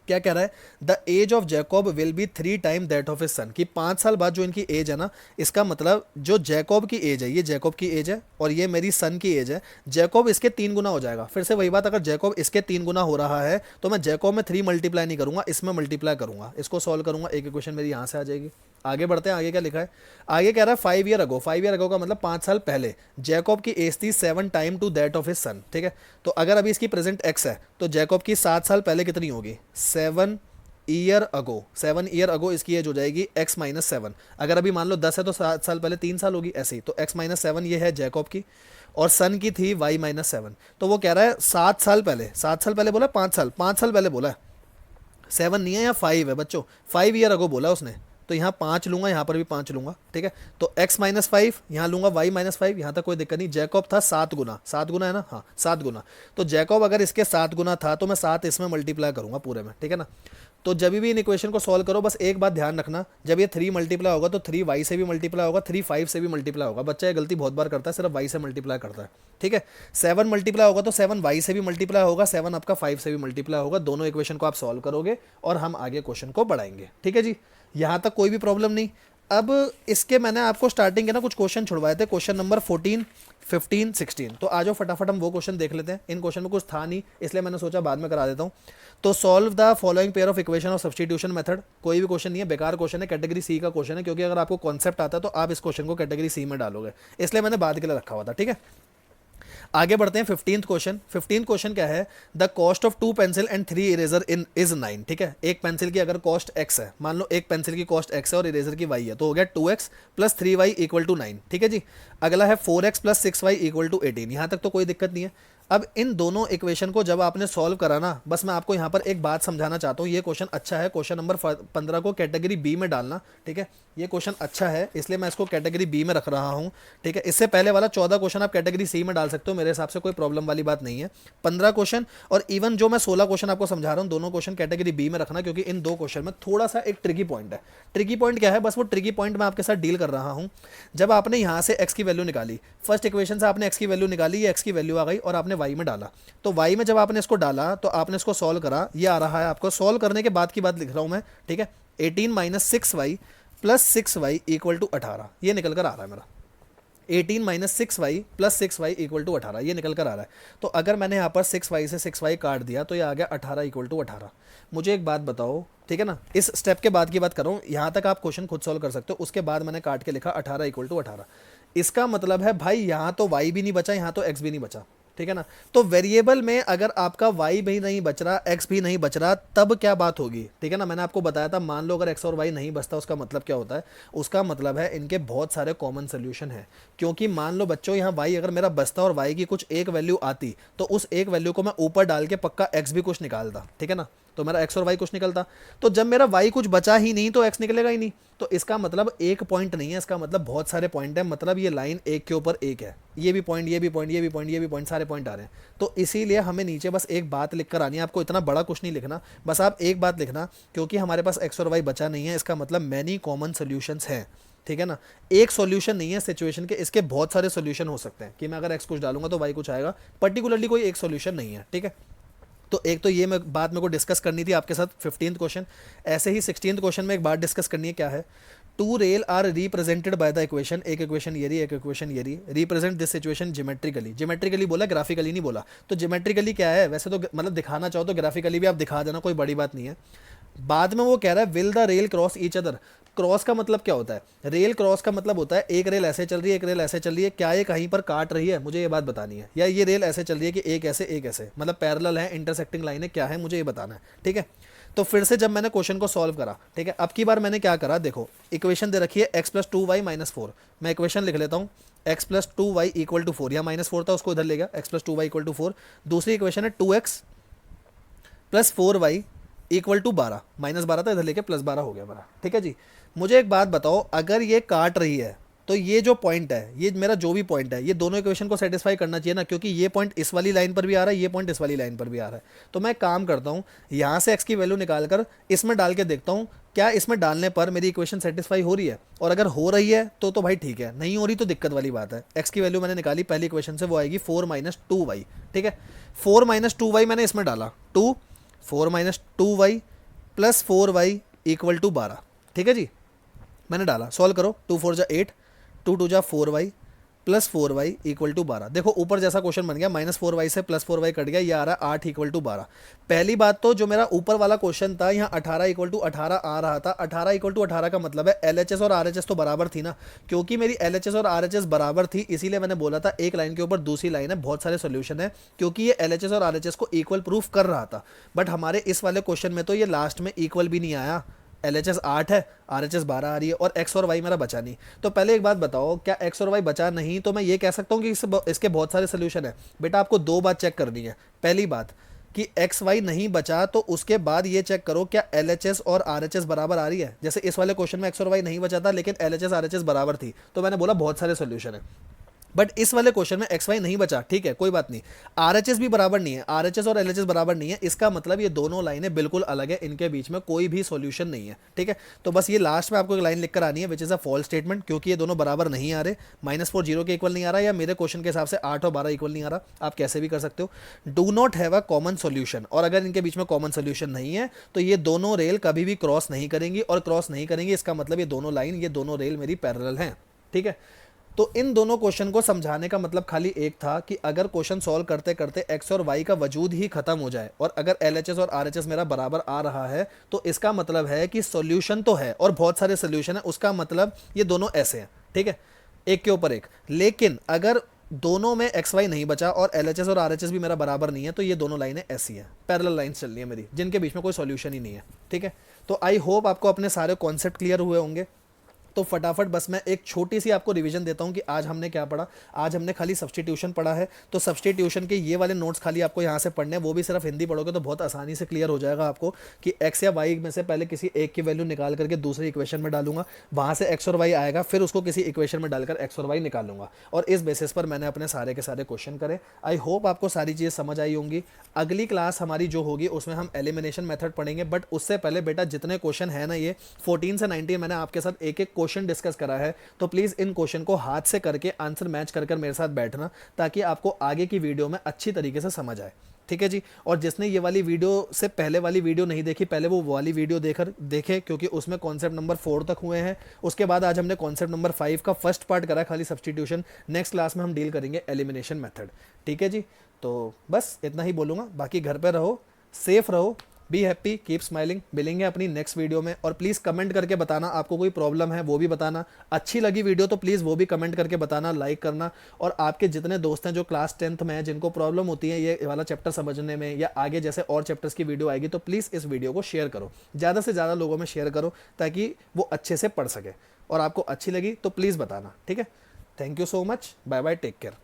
क्या कह रहा है, the age of Jacob will be 3 time that of his son, कि 5 साल बाद जो इनकी एज है ना, इसका मतलब जो जैकोब की एज है, ये जैकोब की एज है और ये मेरी सन की एज है, जैकोब इसके 3 गुना हो जाएगा। फिर से वही बात, अगर जैकोब इसके 3 गुना हो रहा है तो मैं जैकोब में 3 मल्टीप्लाई नहीं करूंगा, इसमें मल्टीप्लाई करूंगा। इसको सॉल्व करूंगा, एक इक्वेशन मेरी यहाँ से आ जाएगी। आगे बढ़ते हैं, आगे क्या लिखा है, आगे कह रहा है 5 ईयर अगो। 5 ईयर अगो का मतलब 5 साल पहले जैकोब की एज थी 7 time to that of his son. ठीक है, तो अगर अभी इसकी प्रेजेंट एक्स है तो जैकोब की 7 साल पहले कितनी होगी, 7 ईयर अगो। 7 ईयर अगो इसकी एज हो जाएगी x माइनस 7। अगर अभी मान लो 10 है तो 7 साल पहले 3 साल होगी, ऐसे ही। तो x माइनस 7 ये है जैकोब की, और सन की थी y माइनस 7। तो वो कह रहा है 7 साल पहले, 7 साल पहले बोला, 5 साल पहले बोला है, 7 नहीं है या 5 है बच्चों, 5 ईयर अगो बोला उसने। तो यहाँ 5 लूंगा, यहाँ पर भी 5 लूंगा। ठीक है, तो x माइनस 5 यहाँ लूंगा, y माइनस 5, यहाँ तक कोई दिक्कत नहीं। जैकोब था 7 गुना, 7 गुना है ना, हाँ 7 गुना। तो जैकोब अगर इसके 7 गुना था तो मैं 7 इसमें मल्टीप्लाई करूंगा पूरे में। ठीक है ना, तो जब भी इन इक्वेशन को सॉल्व करो बस एक बात ध्यान रखना, जब ये 3 मल्टीप्लाई होगा तो 3 y से भी मल्टीप्लाई होगा, 3 5 से भी मल्टीप्लाई होगा। बच्चा ये गलती बहुत बार करता है, सिर्फ y से मल्टीप्लाई करता है। ठीक है, 7 मल्टीप्लाई होगा तो 7 y से भी मल्टीप्लाई होगा, 7 आपका 5 से भी मल्टीप्लाई होगा। दोनों इक्वेशन को आप सॉल्व करोगे और हम आगे क्वेश्चन को बढ़ाएंगे। ठीक है जी, यहाँ तक कोई भी प्रॉब्लम नहीं। अब इसके मैंने आपको स्टार्टिंग के ना कुछ क्वेश्चन छुड़वाए थे, क्वेश्चन नंबर 14, 15, 16। तो आज फटाफट हम वो क्वेश्चन देख लेते हैं। इन क्वेश्चन में कुछ था नहीं, इसलिए मैंने सोचा बाद में करा देता हूँ। तो solve the following pair of equation of substitution method. कोई भी क्वेश्चन नहीं है, बेकार क्वेश्चन है, कैटेगरी सी का क्वेश्चन है, क्योंकि अगर आपको कॉन्सेप्ट आता है तो आप इस क्वेश्चन को कैटेगरी सी में डालोगे, इसलिए मैंने बाद के लिए रखा हुआ था। ठीक है, आगे बढ़ते हैं। 15th question. 15th क्वेश्चन क्या है, the cost of 2 pencil and 3 eraser in is 9। ठीक है, एक पेंसिल की अगर कॉस्ट x है, मान लो एक पेंसिल की कॉस्ट x है और इरेजर की y है, तो हो गया 2x plus 3y equal to 9। ठीक है जी, अगला है 4x plus 6y equal to 18। यहाँ तक तो कोई दिक्कत नहीं है। अब इन दोनों इक्वेशन को जब आपने सॉल्व करा ना, बस मैं आपको यहाँ पर एक बात समझाना चाहता हूँ। ये क्वेश्चन अच्छा है, क्वेश्चन नंबर 15 को कैटेगरी बी में डालना। ठीक है, ये क्वेश्चन अच्छा है, इसलिए मैं इसको कैटेगरी बी में रख रहा हूँ। ठीक है, इससे पहले वाला 14 क्वेश्चन आप कैटेगरी सी में डाल सकते हो, मेरे हिसाब से कोई प्रॉब्लम वाली बात नहीं है। 15 क्वेश्चन और इवन जो मैं 16 क्वेश्चन आपको समझा रहा हूँ, दोनों क्वेश्चन कैटेगरी बी में रखना, क्योंकि इन दो क्वेश्चन में थोड़ा सा एक ट्रिकी पॉइंट है। ट्रिकी पॉइंट क्या है, बस वो ट्रिकी पॉइंट मैं आपके साथ डील कर रहा हूँ। जब आपने यहाँ से एक्स की वैल्यू निकाली, फर्स्ट इक्वेशन से आपने एक्स की वैल्यू निकाली, ये एक्स की वैल्यू आ गई और आपने वाई में डाला। तो y में जब आपने इसको डाला तो आपने इसको सॉल्व करा, ये आ रहा है आपको। सॉल्व करने के बाद की बात लिख रहा हूं मैं। ठीक है, 18 minus 6y plus 6y equal to 18, ये निकल कर आ रहा है मेरा। 18 minus 6y plus 6y equal to 18, ये निकल कर आ रहा है। तो अगर मैंने यहाँ पर 6y से 6y काट दिया तो ये आ गया 18 इक्वल टू 18। मुझे एक बात बताओ, ठीक है ना, इस स्टेप के बाद की बात कर रहा हूँ, यहाँ तक आप क्वेश्चन खुद सॉल्व कर सकते हो। उसके बाद मैंने काट के लिखा 18 इक्वल टू 18। इसका मतलब है भाई यहाँ तो y भी नहीं बचा, यहाँ तो x भी नहीं बचा। ठीक है ना, तो वेरिएबल में अगर आपका y भी नहीं बच रहा, x भी नहीं बच रहा, तब क्या बात होगी। ठीक है ना, मैंने आपको बताया था, मान लो अगर x और y नहीं बचता, उसका मतलब क्या होता है, उसका मतलब है इनके बहुत सारे कॉमन सोल्यूशन है। क्योंकि मान लो बच्चों यहाँ y अगर मेरा बचता और y की कुछ एक वैल्यू आती, तो उस एक वैल्यू को मैं ऊपर डाल के पक्का x भी कुछ निकालता। ठीक है ना, तो मेरा x और y कुछ निकलता। तो जब मेरा y कुछ बचा ही नहीं तो x निकलेगा ही नहीं। तो इसका मतलब एक पॉइंट नहीं है, इसका मतलब बहुत सारे पॉइंट है, मतलब ये लाइन एक के ऊपर एक है, ये भी पॉइंट, ये भी पॉइंट, ये भी पॉइंट, ये भी पॉइंट, सारे पॉइंट आ रहे हैं। तो इसीलिए हमें नीचे बस एक बात लिख कर आनी है, आपको इतना बड़ा कुछ नहीं लिखना, बस आप एक बात लिखना, क्योंकि हमारे पास x और y बचा नहीं है, इसका मतलब मैनी कॉमन सोल्यूशंस हैं, ठीक है ना। एक सॉल्यूशन नहीं है सिचुएशन के, इसके बहुत सारे सॉल्यूशन हो सकते हैं कि मैं अगर x कुछ डालूंगा तो y कुछ आएगा, पर्टिकुलरली कोई एक सॉल्यूशन नहीं है, ठीक है। तो एक तो ये मैं बात मेरे को डिस्कस करनी थी आपके साथ 15th क्वेश्चन। ऐसे ही 16th क्वेश्चन में एक बात डिस्कस करनी है, क्या है, two rail are represented by the equation, एक इक्वेशन ये रही, एक इक्वेशन ये रही, represent this situation geometrically, geometrically बोला, ग्राफिकली नहीं बोला। तो ज्योमेट्रिकली क्या है, वैसे तो मतलब दिखाना चाहो तो ग्राफिकली भी आप दिखा देना, कोई बड़ी बात नहीं है। बाद में वो कह रहा है will the rail cross each other. Cross का मतलब क्या होता है, रेल क्रॉस का मतलब होता है एक रेल ऐसे चल रही है, एक रेल ऐसे चल रही है, क्या ये कहीं पर काट रही है, मुझे ये बात बतानी है, या ये रेल ऐसे चल रही है कि एक ऐसे एक ऐसे, मतलब पैरेलल है, इंटरसेक्टिंग लाइन है, क्या है मुझे ये बताना है, ठीक है। तो फिर से जब मैंने क्वेश्चन को सॉल्व करा, ठीक है, अब की बार मैंने क्या करा, देखो इक्वेशन दे रखी है x प्लस 2y माइनस 4, मैं इक्वेशन लिख लेता हूँ, x plus 2y equal to 4, यहाँ माइनस 4 था उसको इधर ले गया, x plus 2y equal to 4। दूसरी इक्वेशन है 2x plus 4y equal to 12, minus 12 था इधर लेके प्लस 12 हो गया मेरा, ठीक है जी। मुझे एक बात बताओ, अगर ये काट रही है तो ये जो पॉइंट है, ये मेरा जो भी पॉइंट है, ये दोनों इक्वेशन को सेटिस्फाई करना चाहिए ना, क्योंकि ये पॉइंट इस वाली लाइन पर भी आ रहा है, ये पॉइंट इस वाली लाइन पर भी आ रहा है। तो मैं काम करता हूँ, यहाँ से x की वैल्यू निकाल कर इसमें डाल के देखता हूँ, क्या इसमें डालने पर मेरी इक्वेशन सेटिस्फाई हो रही है, और अगर हो रही है तो भाई ठीक है, नहीं हो रही तो दिक्कत वाली बात है। x की वैल्यू मैंने निकाली पहली इक्वेशन से, वो आएगी 4 माइनस 2y, ठीक है। 4 माइनस 2y मैंने इसमें डाला, 4 minus 2y plus 4y equal to 12, ठीक है जी, मैंने डाला, सॉल्व करो, 2 4 जा 8, 2 2 जा 4y plus 4y equal to 12। देखो ऊपर जैसा क्वेश्चन बन गया, माइनस 4y से प्लस 4y कट गया, ये आ रहा है 8 इक्वल टू 12। पहली बात तो जो मेरा ऊपर वाला क्वेश्चन था, यहाँ 18 इक्वल टू 18 आ रहा था, 18 इक्वल टू 18 का मतलब है LHS और RHS तो बराबर थी ना, क्योंकि मेरी LHS और RHS बराबर थी, इसीलिए मैंने बोला था एक लाइन के ऊपर दूसरी लाइन है, बहुत सारे सोल्यूशन है, क्योंकि ये LHS और RHS को इक्वल प्रूफ कर रहा था। बट हमारे इस वाले क्वेश्चन में तो ये लास्ट में इक्वल भी नहीं आया, LHS 8 है, RHS 12 आ रही है, और x और y मेरा बचा नहीं। तो पहले एक बात बताओ, क्या x और y बचा नहीं तो मैं ये कह सकता हूँ कि इसके बहुत सारे सोल्यूशन है। बेटा आपको दो बात चेक करनी है, पहली बात कि एक्स वाई नहीं बचा, तो उसके बाद ये चेक करो क्या LHS और RHS बराबर आ रही है। जैसे इस वाले क्वेश्चन में एक्स और वाई नहीं बचा था, लेकिन LHS RHS बराबर थी, तो मैंने बोला बहुत सारे सोल्यूशन है। बट इस वाले क्वेश्चन में एक्स वाई नहीं बचा, ठीक है कोई बात नहीं, RHS भी बराबर नहीं है, RHS और LHS बराबर नहीं है, इसका मतलब ये दोनों लाइनें बिल्कुल अलग है, इनके बीच में कोई भी सॉल्यूशन नहीं है, ठीक है। तो बस ये लास्ट में आपको एक लाइन लिखकर आनी है, which is a false statement, क्योंकि ये दोनों बराबर नहीं आ रहे, -4 0 के इक्वल नहीं आ रहा, या मेरे क्वेश्चन के हिसाब से 8 और 12 इक्वल नहीं आ रहा, आप कैसे भी कर सकते हो। Do not have a common solution, और अगर इनके बीच में कॉमन सोल्यूशन नहीं है तो ये दोनों रेल कभी भी क्रॉस नहीं करेंगी, और क्रॉस नहीं करेंगी इसका मतलब ये दोनों लाइन, ये दोनों रेल मेरी पैरेलल हैं, ठीक है। तो इन दोनों क्वेश्चन को समझाने का मतलब खाली एक था कि अगर क्वेश्चन सॉल्व करते करते x और y का वजूद ही खत्म हो जाए, और अगर LHS और RHS मेरा बराबर आ रहा है, तो इसका मतलब है कि सॉल्यूशन तो है और बहुत सारे सॉल्यूशन है, उसका मतलब ये दोनों ऐसे हैं, ठीक है, एक के ऊपर एक। लेकिन अगर दोनों में एक्स वाई नहीं बचा और LHS और RHS भी मेरा बराबर नहीं है, तो ये दोनों लाइनें ऐसी हैं, पैरेलल लाइन्स चल रही है मेरी, जिनके बीच में कोई सॉल्यूशन ही नहीं है, ठीक है। तो आई होप आपको अपने सारे कॉन्सेप्ट क्लियर हुए होंगे। तो फटाफट बस मैं एक छोटी सी आपको रिवीजन देता हूं कि आज हमने क्या पढ़ा। आज हमने खाली सब्स्टिट्यूशन पढ़ा है, तो सब्स्टिट्यूशन के ये वाले नोट्स खाली आपको यहाँ से पढ़ने हैं, वो भी सिर्फ हिंदी पढ़ोगे तो बहुत आसानी से क्लियर हो जाएगा आपको कि एक्स या वाई में से पहले किसी एक की वैल्यू निकाल करके दूसरी इक्वेशन में डालूंगा, वहाँ से एक्स और वाई आएगा, फिर उसको किसी इक्वेशन में डालकर एक्स और वाई निकालूंगा, और इस बेसिस पर मैंने अपने सारे के सारे क्वेश्चन करे। आई होप आपको सारी चीज़ समझ आई होंगी। अगली क्लास हमारी जो होगी उसमें हम एलिमिनेशन मेथड पढ़ेंगे, बट उससे पहले बेटा जितने क्वेश्चन है ना, ये 14 से 19 मैंने आपके साथ एक एक क्वेश्चन डिस्कस करा है, तो प्लीज इन क्वेश्चन को हाथ से करके आंसर मैच कर मेरे साथ बैठना, ताकि आपको आगे की वीडियो में अच्छी तरीके से समझ आए, ठीक है जी। और जिसने ये वाली वीडियो से पहले वाली वीडियो नहीं देखी, पहले वो वाली वीडियो देखे, क्योंकि उसमें कॉन्सेप्ट नंबर 4 तक हुए हैं। उसके बाद आज हमने कॉन्सेप्ट नंबर 5 का फर्स्ट पार्ट करा खाली सब्स्टिट्यूशन। नेक्स्ट क्लास में हम डील करेंगे एलिमिनेशन मेथड, ठीक है जी। तो बस इतना ही बोलूँगा, बाकी घर पर रहो, सेफ रहो, बी हैप्पी, कीप स्माइलिंग। मिलेंगे अपनी नेक्स्ट वीडियो में, और प्लीज़ कमेंट करके बताना आपको कोई प्रॉब्लम है वो भी बताना, अच्छी लगी वीडियो तो प्लीज़ वो भी कमेंट करके बताना, लाइक करना। और आपके जितने दोस्त हैं जो क्लास 10th में हैं, जिनको प्रॉब्लम होती है ये वाला चैप्टर समझने में, या आगे जैसे और चैप्टर्स की वीडियो आएगी, तो प्लीज़ इस वीडियो को शेयर करो, ज़्यादा से ज़्यादा लोगों में शेयर करो, ताकि वो अच्छे से पढ़ सके। और आपको अच्छी लगी तो प्लीज़ बताना, ठीक है। Thank you so much, bye bye, take care.